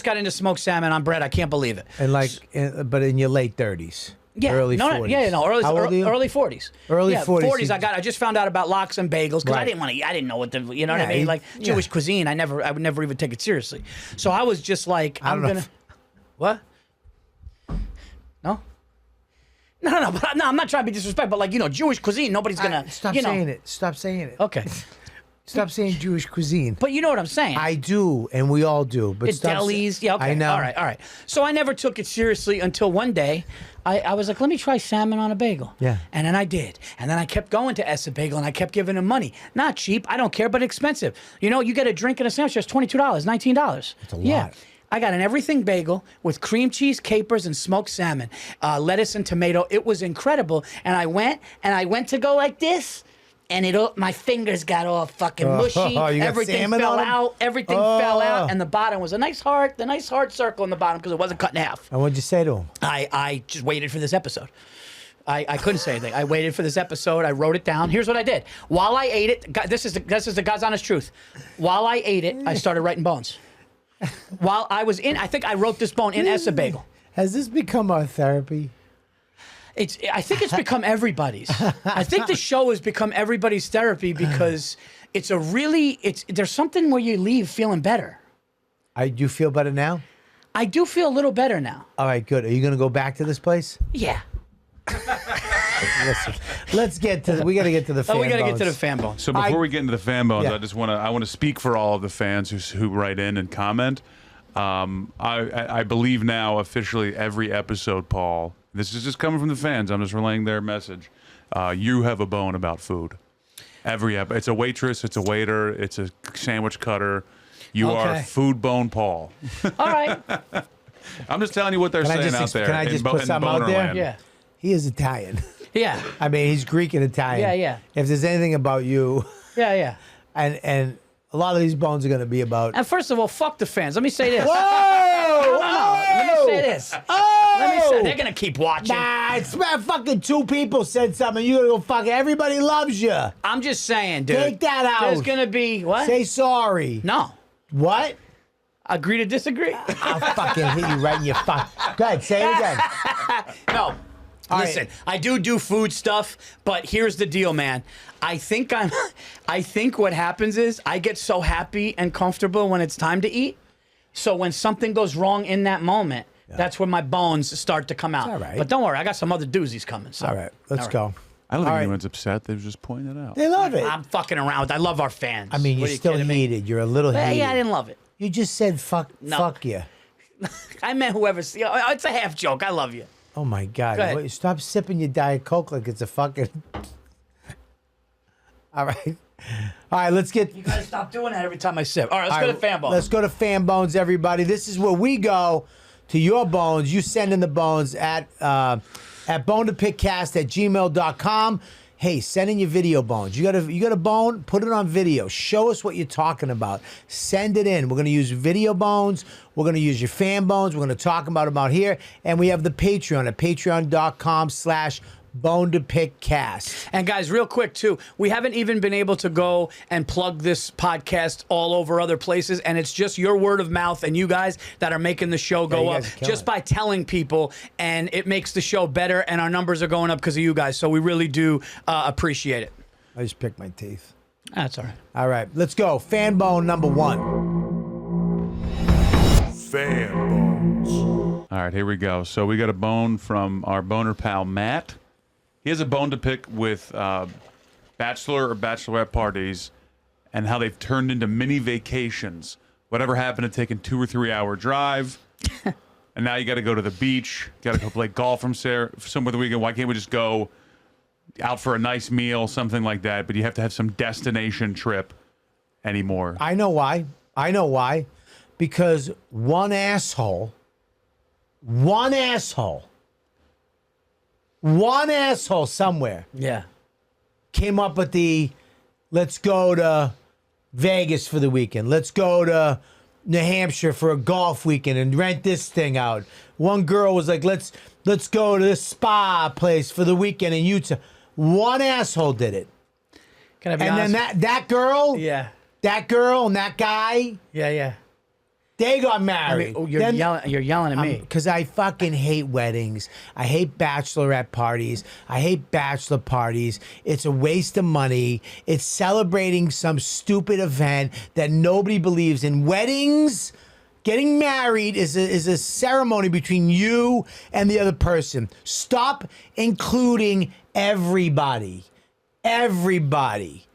got into smoked salmon on bread. I can't believe it. And but in your late 30s. Yeah, Early 40s. early How old are you? early 40s. Early yeah, 40s. I just found out about lox and bagels because Right. I didn't know what the, you know what I Yeah, mean? you- Like yeah. Jewish cuisine, I would never even take it seriously. So I was just like, I I'm don't know gonna, if- what? No. No, but I'm not trying to be disrespectful, but like, Jewish cuisine, nobody's gonna, Stop you know. saying it. Stop saying it. Okay. Stop saying Jewish cuisine. But you know what I'm saying. I do, and we all do. But It's stop delis. Yeah, okay. I know. All right. So I never took it seriously until one day I was like, let me try salmon on a bagel. Yeah. And then I did. And then I kept going to Essa Bagel and I kept giving him money. Not cheap, I don't care, but expensive. You get a drink and a sandwich, that's $22, $19. That's a lot. Yeah. I got an everything bagel with cream cheese, capers, and smoked salmon, lettuce and tomato. It was incredible. And I went to go like this. And my fingers got all fucking mushy. You got Everything salmon fell on 'em? out. Everything fell out, and the bottom was a nice heart, the nice heart circle in the bottom because it wasn't cut in half. And what'd you say to him? I just waited for this episode. I couldn't say anything. I waited for this episode. I wrote it down. Here's what I did. While I ate it, this is the God's honest truth. While I ate it, I started writing bones. While I was I think I wrote this bone in Essa Bagel. Has this become our therapy? I think it's become everybody's. I think the show has become everybody's therapy because there's something where you leave feeling better. Do you feel better now? I do feel a little better now. All right, good. Are you going to go back to this place? Yeah. Let's get to. We got to get to the. Fan We got to get bones. to the fan bones. So before we get into the fan bones, Yeah. I want to speak for all of the fans who write in and comment. I believe now officially every episode, Paul. This is just coming from the fans. I'm just relaying their message. You have a bone about food. Every episode. It's a waitress. It's a waiter. It's a sandwich cutter. You are Okay. Food Bone Paul. All right. I'm just telling you what they're saying out there. Can I just put in something out boner there? land. Yeah. He is Italian. Yeah. I mean, he's Greek and Italian. Yeah, yeah. If there's anything about you, Yeah, yeah. and a lot of these bones are going to be about. And first of all, fuck the fans. Let me say this. Whoa! Let me say this. Let me say, they're going to keep watching. Nah, it's about fucking two people said something. You gotta go fuck it. Everybody loves you. I'm just saying, dude. Take that out. There's going to be, what? Say sorry. No. What? Agree to disagree? I'll fucking hit you right in your fuck. Go ahead, say it again. No. Listen, right. I do food stuff, but here's the deal, man. I think what happens is I get so happy and comfortable when it's time to eat. So when something goes wrong in that moment, that's when my bones start to come out. all right. But don't worry, I got some other doozies coming. So. All right, let's go. I don't think All right. anyone's upset. They've just pointed it out. They love it. I'm fucking around. I love our fans. I mean, What, you're are you still kidding me? heated. You're a little Yeah, heated. yeah, I didn't love it. You just said fuck you. I meant whoever's. It's a half joke. I love you. Oh my God. Go ahead. Wait, stop sipping your Diet Coke like it's a fucking. All right. All right, let's get. You gotta stop doing that every time I sip. All right, let's All go right, to fan bones. Let's go to fan bones, everybody. This is where we go to your bones. You send in the bones at bonetopickcast@gmail.com. Hey, send in your video bones. You got a bone? Put it on video. Show us what you're talking about. Send it in. We're going to use video bones. We're going to use your fan bones. We're going to talk about them out here. And we have the Patreon at patreon.com/bonetopickcast. And guys, real quick too, we haven't even been able to go and plug this podcast all over other places, and it's just your word of mouth and you guys that are making the show go you up guys are killing just it. by telling people, and it makes the show better, and our numbers are going up because of you guys. So we really do appreciate it. I just picked my teeth. That's all right. All right, let's go. Fan bone number 1. Fan bones. All right, here we go. So we got a bone from our boner pal, Matt. He has a bone to pick with bachelor or bachelorette parties and how they've turned into mini vacations. Whatever happened to taking 2 or 3 hour drive, and now you got to go to the beach, got to go play golf from somewhere the weekend. Why can't we just go out for a nice meal, something like that? But you have to have some destination trip anymore. I know why. Because one asshole somewhere Yeah. came up with the let's go to Vegas for the weekend. Let's go to New Hampshire for a golf weekend and rent this thing out. One girl was like, let's go to this spa place for the weekend in Utah. One asshole did it. Can I be And honest? then that girl, Yeah. that girl and that guy, Yeah, yeah. they got I married. mean, you're yelling at me. Because I fucking hate weddings. I hate bachelorette parties. I hate bachelor parties. It's a waste of money. It's celebrating some stupid event that nobody believes in. Weddings, getting married is a ceremony between you and the other person. Stop including everybody. Everybody.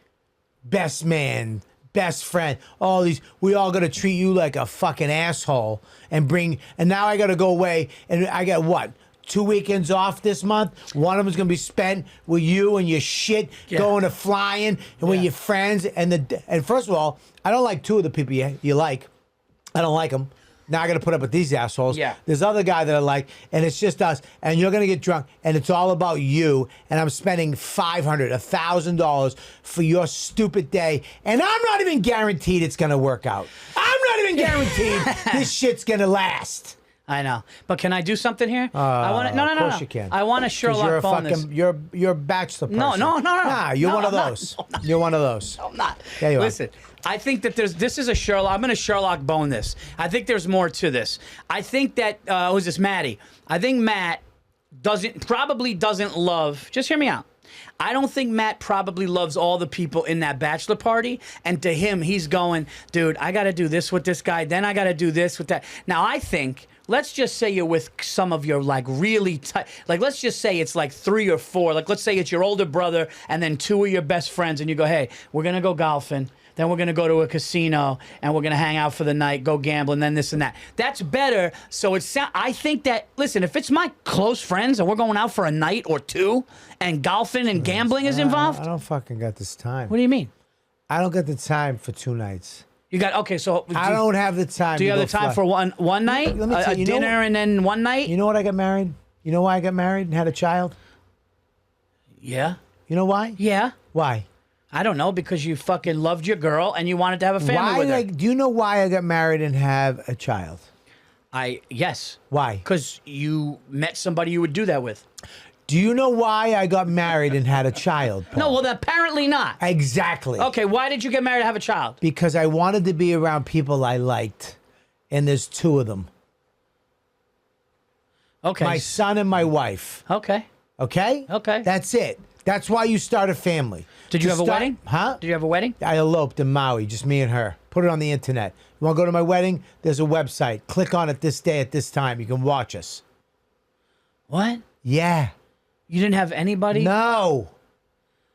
Best man, best friend, all these, we all gotta treat you like a fucking asshole and now I gotta go away and I got what? 2 weekends off this month. One of them's gonna be spent with you and your shit, going to flying and with your friends. And first of all, I don't like 2 of the people you like. I don't like them. Now I got to put up with these assholes. Yeah. There's other guy that I like, and it's just us. And you're gonna get drunk, and it's all about you. And I'm spending $500, $1,000 for your stupid day, and I'm not even guaranteed it's gonna work out. I'm not even guaranteed this shit's gonna last. I know. But can I do something here? I want to. No. Of course you can. I want to 'Cause Sherlock bone this. you're a bachelor person. No. Nah, you're No, one of I'm not. those. No, I'm not. You're one of those. I'm not. Yeah, you are. Listen, I think that this is a Sherlock. I'm going to Sherlock bone this. I think there's more to this. I think that who's this, Maddie? I think Matt probably doesn't love. Just hear me out. I don't think Matt probably loves all the people in that bachelor party. And to him, he's going, dude, I got to do this with this guy. Then I got to do this with that. Now, I think, let's just say you're with some of your like really tight, like let's just say it's like 3 or 4. Like let's say it's your older brother and then 2 of your best friends. And you go, hey, we're going to go golfing. Then we're going to go to a casino and we're going to hang out for the night, go gamble, and then this and that. That's better. So I think that, listen, if it's my close friends and we're going out for a night or 2 and golfing and gambling is involved. I don't fucking got this time. What do you mean? I don't get the time for 2 nights. You got okay. So I don't have the time. Do you to have the go time fly. for one night, Let me tell a you, dinner, and then one night? You know what I got married? You know why I got married and had a child? Yeah. You know why? Yeah. Why? I don't know, because you fucking loved your girl and you wanted to have a family with her. Do you know why I got married and have a child? Yes. Why? Because you met somebody you would do that with. Do you know why I got married and had a child, Paul? No, well, apparently not. Exactly. Okay, why did you get married to have a child? Because I wanted to be around people I liked, and there's two of them. Okay. My son and my wife. Okay. Okay? Okay. That's it. That's why you start a family. Did you have a wedding? Huh? Did you have a wedding? I eloped in Maui, just me and her. Put it on the internet. You want to go to my wedding? There's a website. Click on it this day at this time. You can watch us. What? Yeah. You didn't have anybody? No.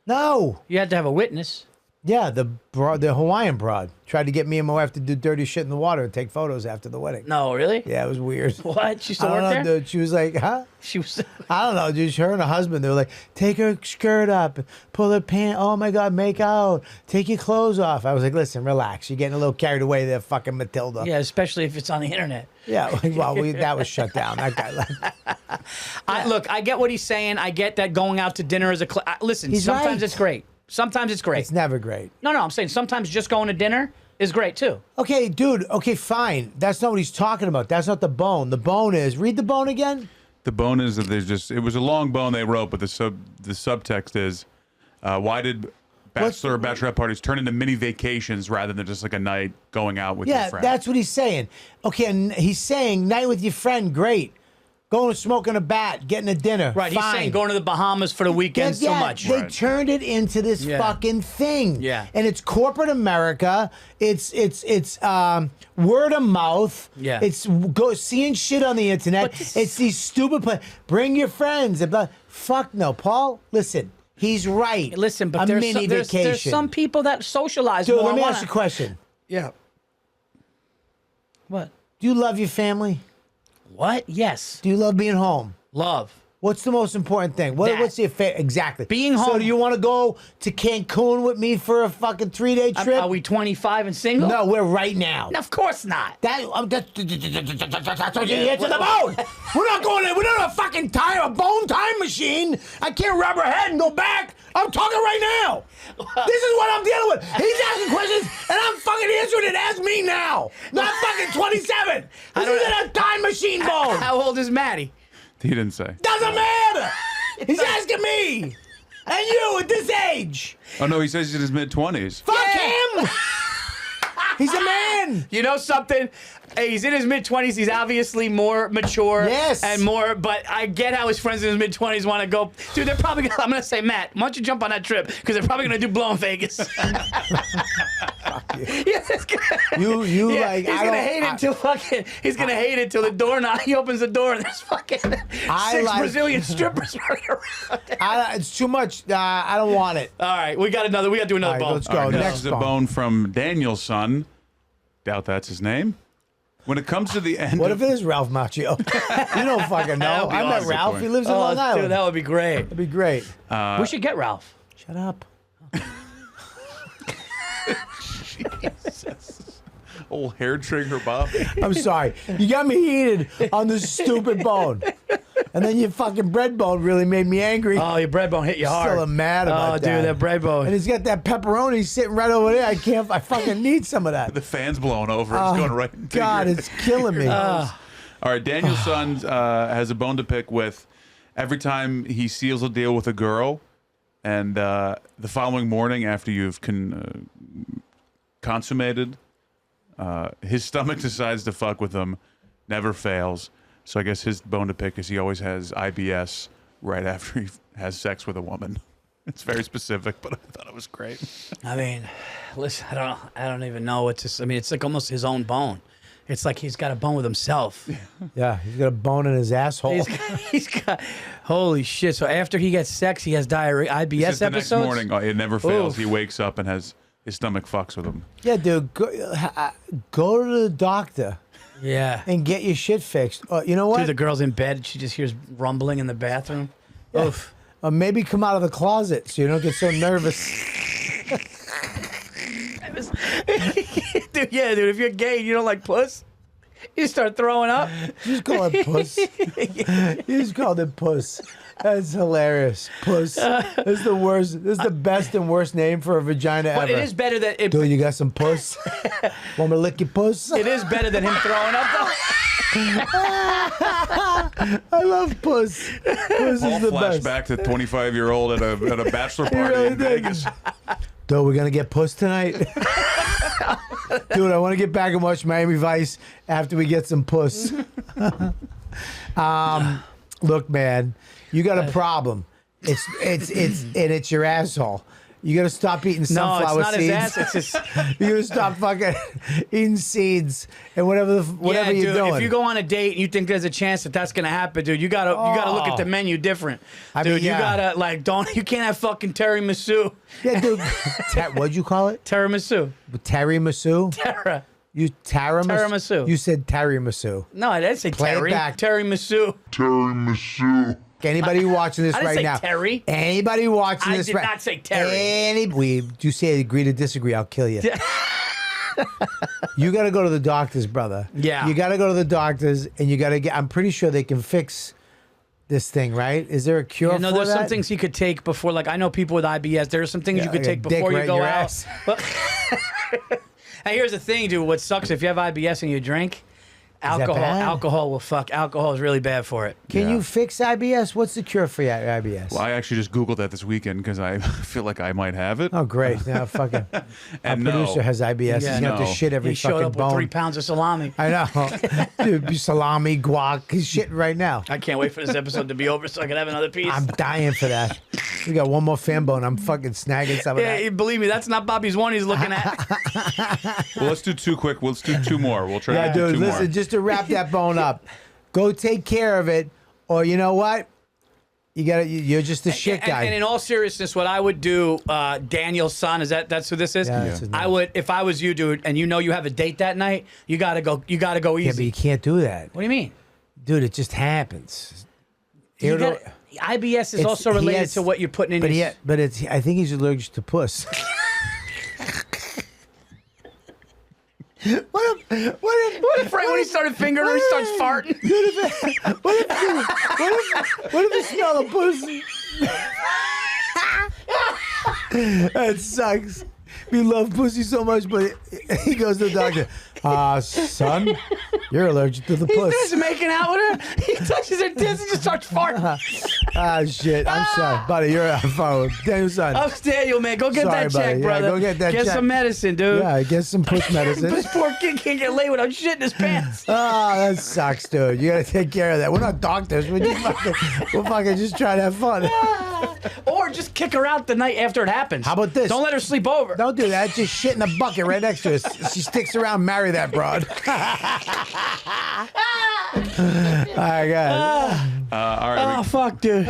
No. You had to have a witness. Yeah, the Hawaiian broad tried to get me and my wife to do dirty shit in the water and take photos after the wedding. No, really? Yeah, it was weird. What? She still I don't worked know, there? dude. She was like, huh? She was. I don't know, dude. Her and her husband, they were like, take her skirt up, pull her pant. Oh my God, make out. Take your clothes off. I was like, listen, relax. You're getting a little carried away there, fucking Matilda. Yeah, especially if it's on the internet. Yeah, well, that was shut down. That guy left. Look, I get what he's saying. I get that going out to dinner is listen, He's sometimes right. it's great. Sometimes it's great. It's never great. No, I'm saying sometimes just going to dinner is great too. Okay, dude. Okay, fine. That's not what he's talking about. That's not the bone. The bone is, read the bone again. The bone is that there's just, it was a long bone they wrote, but the subtext is, why did bachelor or bachelorette parties turn into mini vacations rather than just like a night going out with your Yeah, friend? that's what he's saying. Okay, and he's saying night with your friend, great. Going to smoking a bat, getting a dinner. Right, fine. he's saying going to the Bahamas for the weekend so much. They Right. turned it into this Yeah. fucking thing. Yeah. And it's corporate America. It's word of mouth. Yeah. It's seeing shit on the internet. But this- It's these stupid bring your friends. And blah. Fuck no, Paul. Listen, he's right. Listen, but a there's mini some, there's vacation. some people that socialize Dude, more. let me wanna- ask you a question. Yeah. What? Do you love your family? What? Yes. Do you love being home? Love. What's the most important thing? That. What's your exactly? Being So home. do you want to go to Cancun with me for a fucking 3-day trip? Are we 25 and single? No, we're right now. Of course not. That's what you hit to the bone. We're not going in. We're not a fucking a bone time machine. I can't rub her head and go back. I'm talking right now. This is what I'm dealing with. He's asking questions and I'm fucking answering it. Ask me now. Not fucking 27. This isn't a time machine bone. How old is Maddie? He didn't say. Doesn't matter. He's asking me. And you at this age. Oh no, he says he's in his mid-20s. Fuck him. He's a man. You know something? Hey, he's in his mid-20s. He's obviously more mature. Yes. And more, but I get how his friends in his mid-20s want to go. Dude, they're probably going to, I'm going to say, Matt, why don't you jump on that trip? Because they're probably going to do blow in Vegas. Yeah, You yeah, like. he's I gonna don't- hate I- it till fucking. He's gonna hate it till the door knock. He opens the door and there's fucking six like- Brazilian strippers running around. It's too much. I don't want it. All right, we got to do another All right, bone. let's go. All right, Next this is a bone. bone from Daniel's son. Doubt that's his name. When it comes to the end What of if it is Ralph Macchio? You don't fucking know. That'd be I met awesome. Ralph. He lives in Oh, Long Island. dude, that would be great. That'd be great. We should get Ralph. Shut up. old hair trigger Bob. I'm sorry. You got me heated on this stupid bone. And then your fucking bread bone really made me angry. Oh, your bread bone hit you hard. Still am mad about oh, that. dude, that bread bone. And he's got that pepperoni sitting right over there. I fucking need some of that. The fan's blowing over. It's going right into God, your- it's killing me. All right, Daniel's son has a bone to pick with every time he seals a deal with a girl, and the following morning after you've consummated, his stomach decides to fuck with him, never fails. So I guess his bone to pick is he always has IBS right after he has sex with a woman. It's very specific, but I thought it was great. I mean, listen, I don't even know what to. I mean, it's like almost his own bone. It's like he's got a bone with himself. Yeah, he's got a bone in his asshole. He's got. Holy shit! So after he gets sex, he has diarrhea. IBS It's just the episodes. next morning, it never fails. Oof. He wakes up and has his stomach fucks with him. Yeah, dude, go to the doctor Yeah. and get your shit fixed. You know what? Dude, the girl's in bed. She just hears rumbling in the bathroom. Oof. Or maybe come out of the closet so you don't get so nervous. Dude, Dude, yeah, dude. If you're gay and you don't like puss, you start throwing up. You just call it puss. You just called it puss. That's hilarious. Puss. That's the worst. This is the best and worst name for a vagina But ever. it is better that it. Dude, you got some puss? Want me to lick your puss? It is better than him throwing up though. I love puss. Puss Paul is the flashed best. back to 25-year-old at a bachelor party really in did. Vegas. Dude, we're gonna get puss tonight. Dude, I want to get back and watch Miami Vice after we get some puss. Look, man, you got a problem. It's your asshole. You gotta stop eating No, sunflower it's not seeds. his ass. It's his. You gotta stop fucking eating seeds and whatever Yeah, you're dude. doing. If you go on a date and you think there's a chance that that's gonna happen, dude, you gotta look at the menu different. I Dude, mean, yeah. you gotta you can't have fucking tiramisu. Yeah, dude. What'd you call it? Tiramisu. Tiramisu? Terra. You Tiramisu. You said tiramisu. No, I didn't say Play it Terry. back. Tiramisu. Anybody watching this I didn't right say now? Terry. Anybody watching I this did right not say Terry. You say agree to disagree, I'll kill you. You got to go to the doctors, brother. Yeah. You got to go to the doctors, and you got to get. I'm pretty sure they can fix this thing, right? Is there a cure for No, there's that? some things you could take before. Like I know people with IBS. There are some things you could like a take dick before right you in go your out. ass. Hey, here's the thing, dude. What sucks if you have IBS and you drink alcohol? bad? Alcohol is really bad for it. Can Yeah. you fix IBS? What's the cure for your IBS? Well, I actually just Googled that this weekend because I feel like I might have it. Oh, great! Now, fucking our And producer no. has IBS. Yeah. He's gonna have to No. shit every He showed fucking up with bone. 3 pounds of salami. I know, dude. Salami, guac. He's shitting right now. I can't wait for this episode to be over so I can have another piece. I'm dying for that. We got one more fan bone. I'm fucking snagging some of yeah, that. believe me, that's not Bobby's one he's looking at. Well, let's do 2 quick. Let's do 2 more. We'll try Yeah, to do dude. 2 Listen, more. just to wrap that bone up, go take care of it, or you know what? You got to. You're just a shit guy. And in all seriousness, what I would do, Daniel's son, that's who this is? Yeah, that's his I name. would, if I was you, dude, and you know you have a date that night, you gotta go yeah, but easy. you can't do that, What do you mean? dude. It just happens. You It'll- gotta- IBS is It's- also he related has- to what you're putting in But your... but it's. I think he's allergic to puss. What if Right when he started fingering her, he starts farting. What if you smell a pussy? That sucks. We love pussy so much, but he goes to the doctor. Son, you're allergic to the He's puss. just making out with her. He touches her tits and just starts farting. Shit. I'm sorry, buddy. You're on phone. Daniel, son. Ups Daniel, man. Go get Sorry, that buddy. check, Yeah, brother. go get that check. some medicine, dude. Yeah, get some puss medicine. This poor kid can't get laid without shitting his pants. Oh, that sucks, dude. You gotta take care of that. We're not doctors. We're fucking just trying to have fun. Or just kick her out the night after it happens. How about this? Don't let her sleep over. Don't do that. Just shit in a bucket right next to us. She sticks around, marry that broad. All right, guys. All right. Oh, fuck, dude.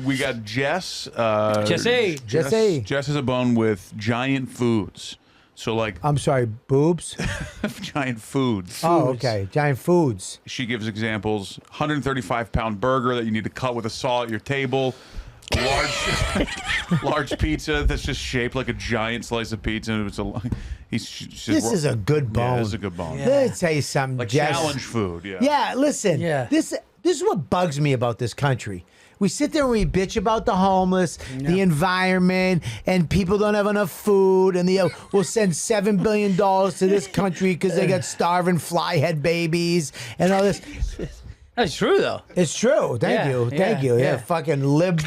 We got Jess. Jesse. Jesse. Jess has a bone with giant foods. So, like, I'm sorry, boobs. giant foods. Oh, okay. Giant foods. She gives examples: 135-pound burger that you need to cut with a saw at your table. Large pizza that's just shaped like a giant slice of pizza. And it's This is a good bone. Yeah, this is a good bone. Yeah. Let me tell you something, Like Jess. challenge food. Yeah. Yeah, listen. Yeah. This is what bugs me about this country. We sit there and we bitch about the homeless, the environment, and people don't have enough food, and we'll send $7 billion to this country because they got starving flyhead babies and all this. That's true, though. It's true. Thank you. Yeah, fucking lib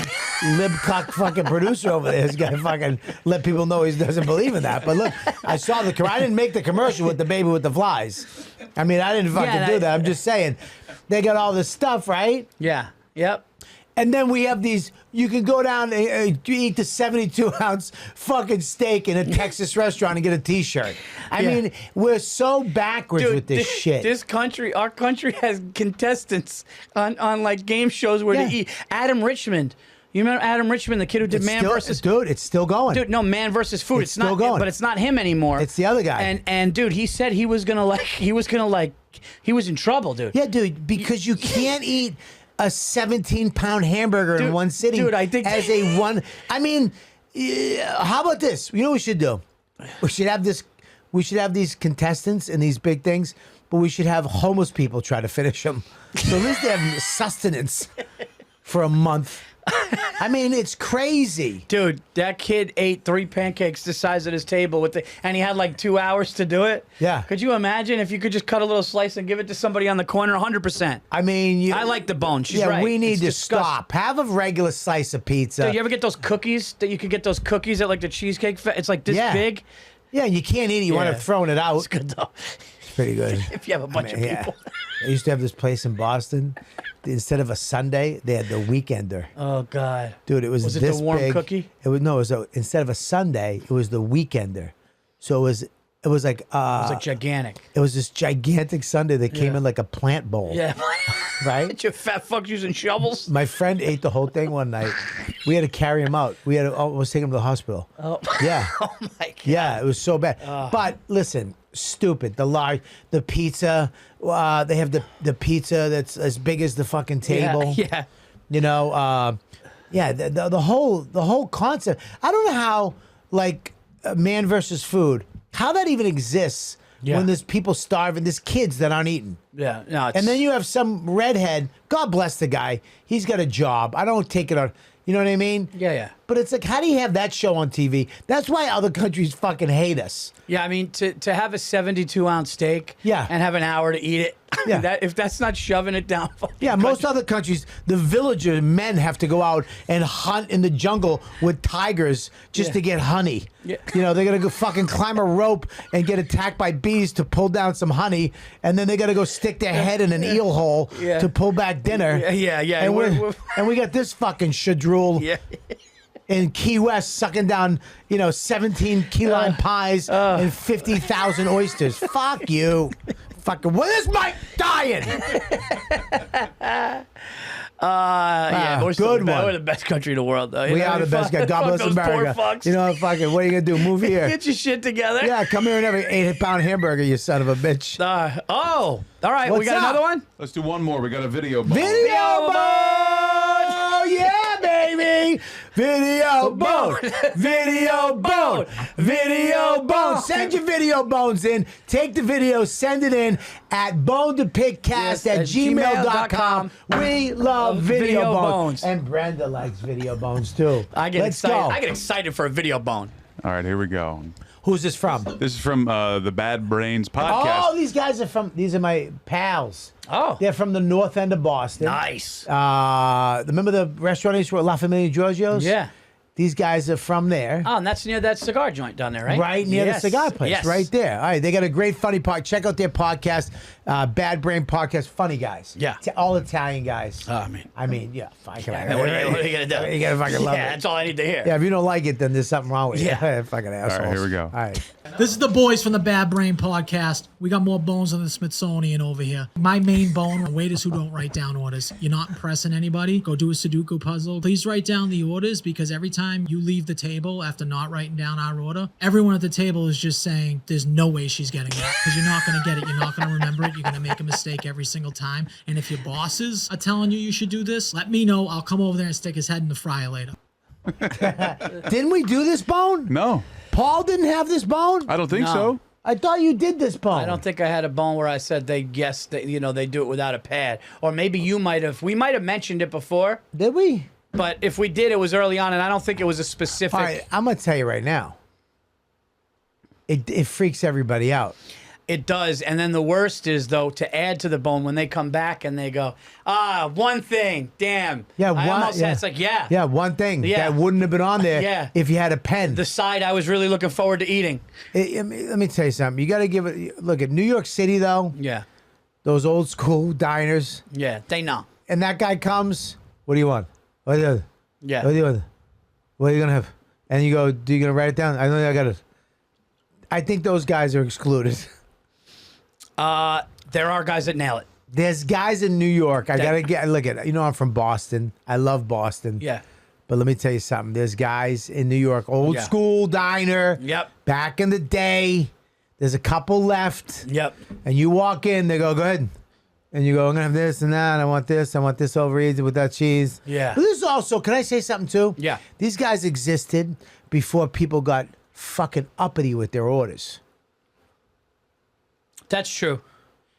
cock fucking producer over there is gonna fucking let people know he doesn't believe in that. But look, I saw I didn't make the commercial with the baby with the flies. I mean, I didn't fucking do that. I'm just saying, they got all this stuff, right? Yeah. Yep. And then we have these. You can go down and eat the 72-ounce fucking steak in a Texas restaurant and get a T-shirt. I mean, we're so backwards with this shit. Our country has contestants on like game shows where they eat. Adam Richmond. You remember Adam Richmond, the kid who did Man versus... Dude, it's still going. Dude, no, Man versus Food. It's still going. But it's not him anymore. It's the other guy. And dude, he said he was in trouble, dude. Yeah, dude, because you can't eat a 17-pound hamburger in one sitting. Dude, I think as a one. I mean, how about this? You know what we should do? We should have this. We should have these contestants and these big things, but we should have homeless people try to finish them. So at least they have sustenance for a month. I mean, it's crazy. Dude, that kid ate 3 pancakes the size of his table and he had like 2 hours to do it. Yeah. Could you imagine if you could just cut a little slice and give it to somebody on the corner? 100%. I mean, I like the bone. She's yeah, right. we need It's to disgusting. stop. Have a regular slice of pizza. Dude, you ever get those cookies that you could get those cookies at like the Cheesecake Factory? It's like this big. Yeah, you can't eat it. You want Yeah. to throw it out. It's good though. It's pretty good. If you have a bunch of people. I used to have this place in Boston. Instead of a Sunday, they had the Weekender. Oh God. Dude, it was Was it this the warm big. cookie? It was instead of a Sunday, it was the Weekender. So it was like It was like gigantic. it was this gigantic Sunday that came Yeah. in like a plant bowl. Yeah. Right? Bunch of fat fucks using shovels. My friend ate the whole thing one night. We had to carry him out. We had to almost take him to the hospital. Oh. Yeah. Oh my God. Yeah, it was so bad. But listen, stupid. The pizza. They have the pizza that's as big as the fucking table. Yeah. You know. The whole concept. I don't know how like man versus food. How that even exists Yeah. when there's people starving. There's kids that aren't eating. Yeah. No, And then you have some redhead. God bless the guy. He's got a job. I don't take it on. You know what I mean? Yeah. But it's like, how do you have that show on TV? That's why other countries fucking hate us. Yeah, I mean, to have a 72-ounce steak Yeah. and have an hour to eat it, Yeah. if that's not shoving it down. Yeah, most other countries, the villager men have to go out and hunt in the jungle with tigers just Yeah. to get honey. Yeah. You know, they're going to go fucking climb a rope and get attacked by bees to pull down some honey, and then they got to go stick their head in an eel hole Yeah. to pull back dinner. Yeah. And, and we got this fucking shadrool Yeah. in Key West sucking down, 17 key lime pies and 50,000 oysters. Fuck you. Fucking, where's Mike dying? We're good one. We're the best country in the world, though. We are the best guy. God bless those America. Poor fucks. You know, fucking, what are you going to do? Move here. Get your shit together. Yeah, come here and have an 8-pound hamburger, you son of a bitch. All right. What's we got up? another one? Let's do one more. We got a video. Bone. Video bone! Yeah, baby! Video bone! Video bone! Video bone! Send your video bones in. Take the video, send it in at bonetopickcast at gmail.com. We love video bones. And Brenda likes video bones too. I get Let's excited. go. I get excited for a video bone. All right, here we go. Who's this from? This is from the Bad Brains podcast. Oh, these are my pals. Oh. They're from the north end of Boston. Nice. Remember the restaurant I used to work, La Familia Giorgio's? Yeah. These guys are from there. Oh, and that's near that cigar joint down there, right? Right near the cigar place, Yes. right there. All right, they got a great funny podcast. Check out their podcast, Bad Brain Podcast. Funny guys. Yeah. All Italian guys. Oh, man. I mean, yeah. Fine. What are you going to do? You gotta fucking love Yeah, it. that's all I need to hear. Yeah, if you don't like it, then there's something wrong with you. Yeah. Fucking assholes. here we go. All right. This is the boys from the Bad Brain Podcast. We got more bones than the Smithsonian over here. My main bone, waiters who don't write down orders. You're not impressing anybody. Go do a Sudoku puzzle. Please write down the orders because every time you leave the table after not writing down our order, everyone at the table is just saying, there's no way she's getting that because you're not going to get it. You're not going to remember it. You're going to make a mistake every single time. And if your bosses are telling you should do this, let me know. I'll come over there and stick his head in the fryer later. Didn't we do this bone? No, Paul didn't have this bone? I don't think No. so. I thought you did this bone. I don't think I had a bone where I said they guessed that, they do it without a pad. Or maybe you might have. We might have mentioned it before, Did we? but if we did, it was early on, and I don't think it was a specific. All right, I'm going to tell you right now. It freaks everybody out. It does. And then the worst is, though, to add to the bone when they come back and they go, one thing, damn. Yeah, I one. almost Yeah. had, it's like, yeah. Yeah, one thing Yeah. that wouldn't have been on there Yeah. if you had a pen. The side I was really looking forward to eating. Let me tell you something. You got to give it. Look at New York City though. Yeah. Those old school diners, Yeah. They know. and that guy comes. What do you want? What do you want? Yeah. What do you want? What are you gonna have? And you go. Do you gonna write it down? I know I got it. I think those guys are excluded. There are guys that nail it. There's guys in New York. I gotta get. Look at. I'm from Boston. I love Boston. Yeah. But let me tell you something. There's guys in New York, old Yeah. school diner. Yep. Back in the day. There's a couple left. Yep. And you walk in, they go ahead. And you go, I'm going to have this and that. I want this over easy with that cheese. Yeah. But this is also, can I say something too? Yeah. These guys existed before people got fucking uppity with their orders. That's true.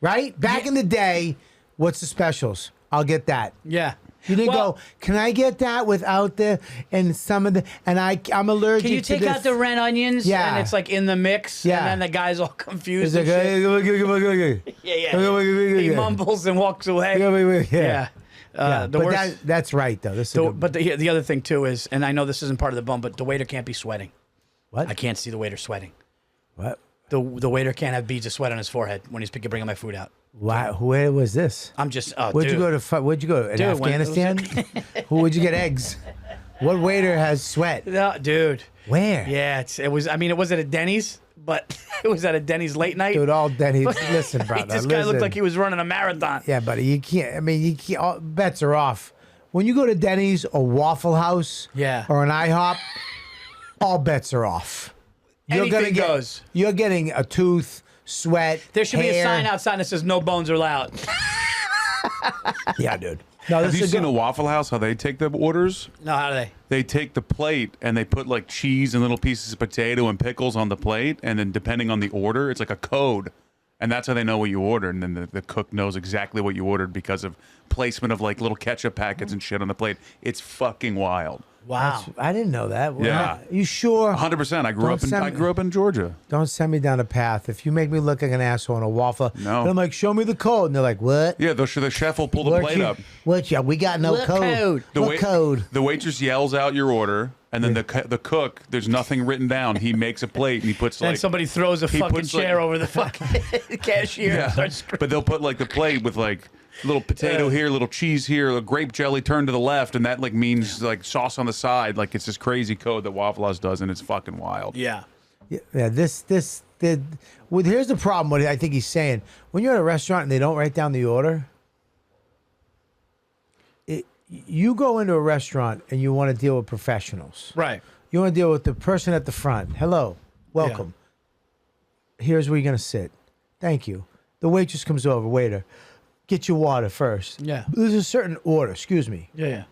right? Back in the day, what's the specials? I'll get that. Yeah. You didn't Well, go, can I get that without the, and some of the, and I'm allergic to Can you take this. out the red onions? Yeah. And it's like in the mix. Yeah. And then the guy's all confused. It's like, and shit. Yeah. He mumbles and walks away. Yeah. Yeah. The But worst. that's right, though. This is a good, But the other thing too is, and I know this isn't part of the bone, but the waiter can't be sweating. what? I can't see the waiter sweating. What? The waiter can't have beads of sweat on his forehead when he's bringing my food out. Why? Where was this? I'm just. Oh, Where'd dude. you go to? Where'd you go? In Dude, when- Afghanistan? Who would you get eggs? What waiter has sweat? No, dude. Where? Yeah, it was. I mean, it was at a Denny's, but it was at a Denny's late night. Dude, all Denny's. Listen, brother. This guy looked listen. like he was running a marathon. Yeah, buddy. You can't. I mean, you can't. All, bets are off. When you go to Denny's or Waffle House, Yeah. or an IHOP, all bets are off. Anything goes. You're getting a tooth, sweat. There should be a hair. sign outside that says "No bones are allowed." Yeah, dude. No, Have this you is seen good. a Waffle House, how they take the orders? No, how do they? They take the plate and they put like cheese and little pieces of potato and pickles on the plate. And then depending on the order, it's like a code. And that's how they know what you ordered. And then the cook knows exactly what you ordered because of placement of like little ketchup packets and shit on the plate. It's fucking wild. Wow. I didn't know that. Well, Yeah. You sure? 100%. I grew Don't up in Georgia. Don't send me down a path. If you make me look like an asshole on a waffle, No. then I'm like, show me the code. And they're like, what? Yeah, the chef will pull the What plate you- up. What? Yeah, we got no What code. code? What code? The waitress yells out your order, and then the cook, there's nothing written down. He makes a plate and he puts Then like somebody throws a he fucking puts, like- chair over the fucking cashier. And starts but they'll put like the plate with like little potato here, little cheese here, a grape jelly turned to the left, and that like means like sauce on the side. Like it's this crazy code that Waffle House does, and it's fucking wild. Yeah. Yeah, well, here's the problem. What I think he's saying: when you're at a restaurant and they don't write down the order, you go into a restaurant and you want to deal with professionals. Right. You want to deal with the person at the front. Hello, welcome. Here's where you're gonna sit. Thank you. The waitress comes over. Waiter, get your water first. Yeah. There's a certain order. Excuse me. Yeah.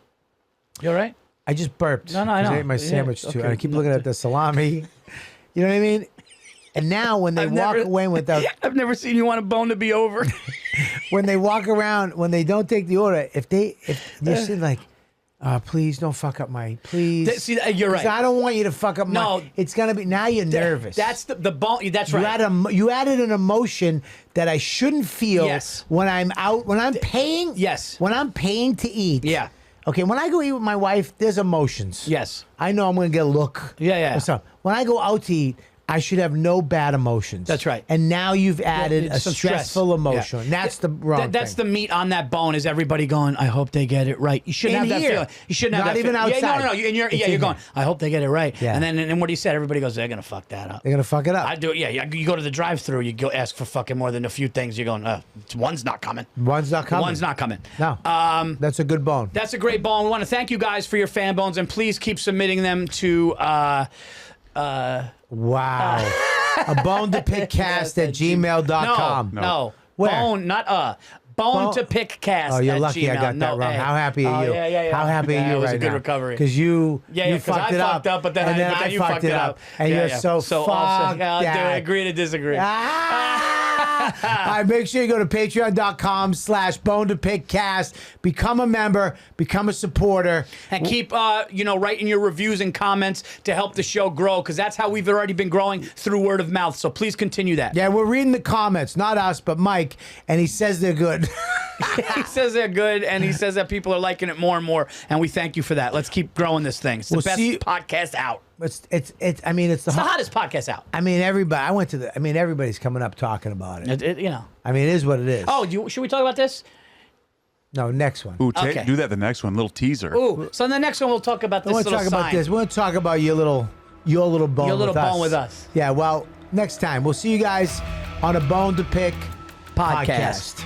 You all right? I just burped. No, I 'cause know. ate my Yeah, sandwich too. okay. And I keep looking at the salami. You know what I mean? And now when they I've walk never- away without, I've never seen you want a bone to be over. when they walk around, when they don't take the order, if you're sitting like, please don't fuck up my, please. See, you're 'Cause right. I don't want you to fuck up No. my. It's gonna be now. You're nervous. That's the bone. That's you right. you added an emotion that I shouldn't feel Yes. when I'm out, when I'm paying. Yes. When I'm paying to eat. Yeah. Okay, when I go eat with my wife, there's emotions. Yes. I know I'm going to get a look. Yeah. Or something. When I go out to eat, I should have no bad emotions. That's right. And now you've added a Some stress. stressful emotion. Yeah. And that's the wrong That's thing. the meat on that bone. Is everybody going? I hope they get it right. You shouldn't In have that here. feeling. You shouldn't have Not that even feeling. Yeah, outside. no. You're It's in going. here. I hope they get it right. Yeah. And then what he said, everybody goes, they're gonna fuck that up. They're going to fuck it up. I do it. Yeah. You go to the drive-through. You go ask for fucking more than a few things. You're going. One's not coming. One's not coming. One's not coming. No. That's a good bone. That's a great bone. We want to thank you guys for your fan bones, and please keep submitting them to. Wow. A bone to pick cast at gmail.com. No. Where? Bone, not Bone to pick cast. Oh, you're at lucky Gmail. I got that No, wrong. A. How happy are you? Yeah. How happy Yeah, are you it was right a good now? recovery. Because you Yeah, fucked I it up. fucked up, but then and I you fucked it up. And Yeah, you're yeah. so awesome. fucked Yeah, do that. agree to disagree. All right, make sure you go to patreon.com/bone-to-pick-cast. Become a member, become a supporter. And keep, writing your reviews and comments to help the show grow, because that's how we've already been growing, through word of mouth. So please continue that. Yeah, we're reading the comments, not us, but Mike, and he says they're good. He says they're good, and he says that people are liking it more and more, and we thank you for that. Let's keep growing this thing. It's the We'll best see you- podcast out. It's the It's the hottest podcast out. everybody's coming up talking about it. It is what it is. Oh, should we talk about this? No, next one. Ooh, Okay. do that the next one. Little teaser. Ooh, so in the next one we'll talk about I this want to little talk about sign. this. We want to talk about your little bone. Your little with bone us. with us. Yeah. Well, next time we'll see you guys on a Bone to Pick Podcast.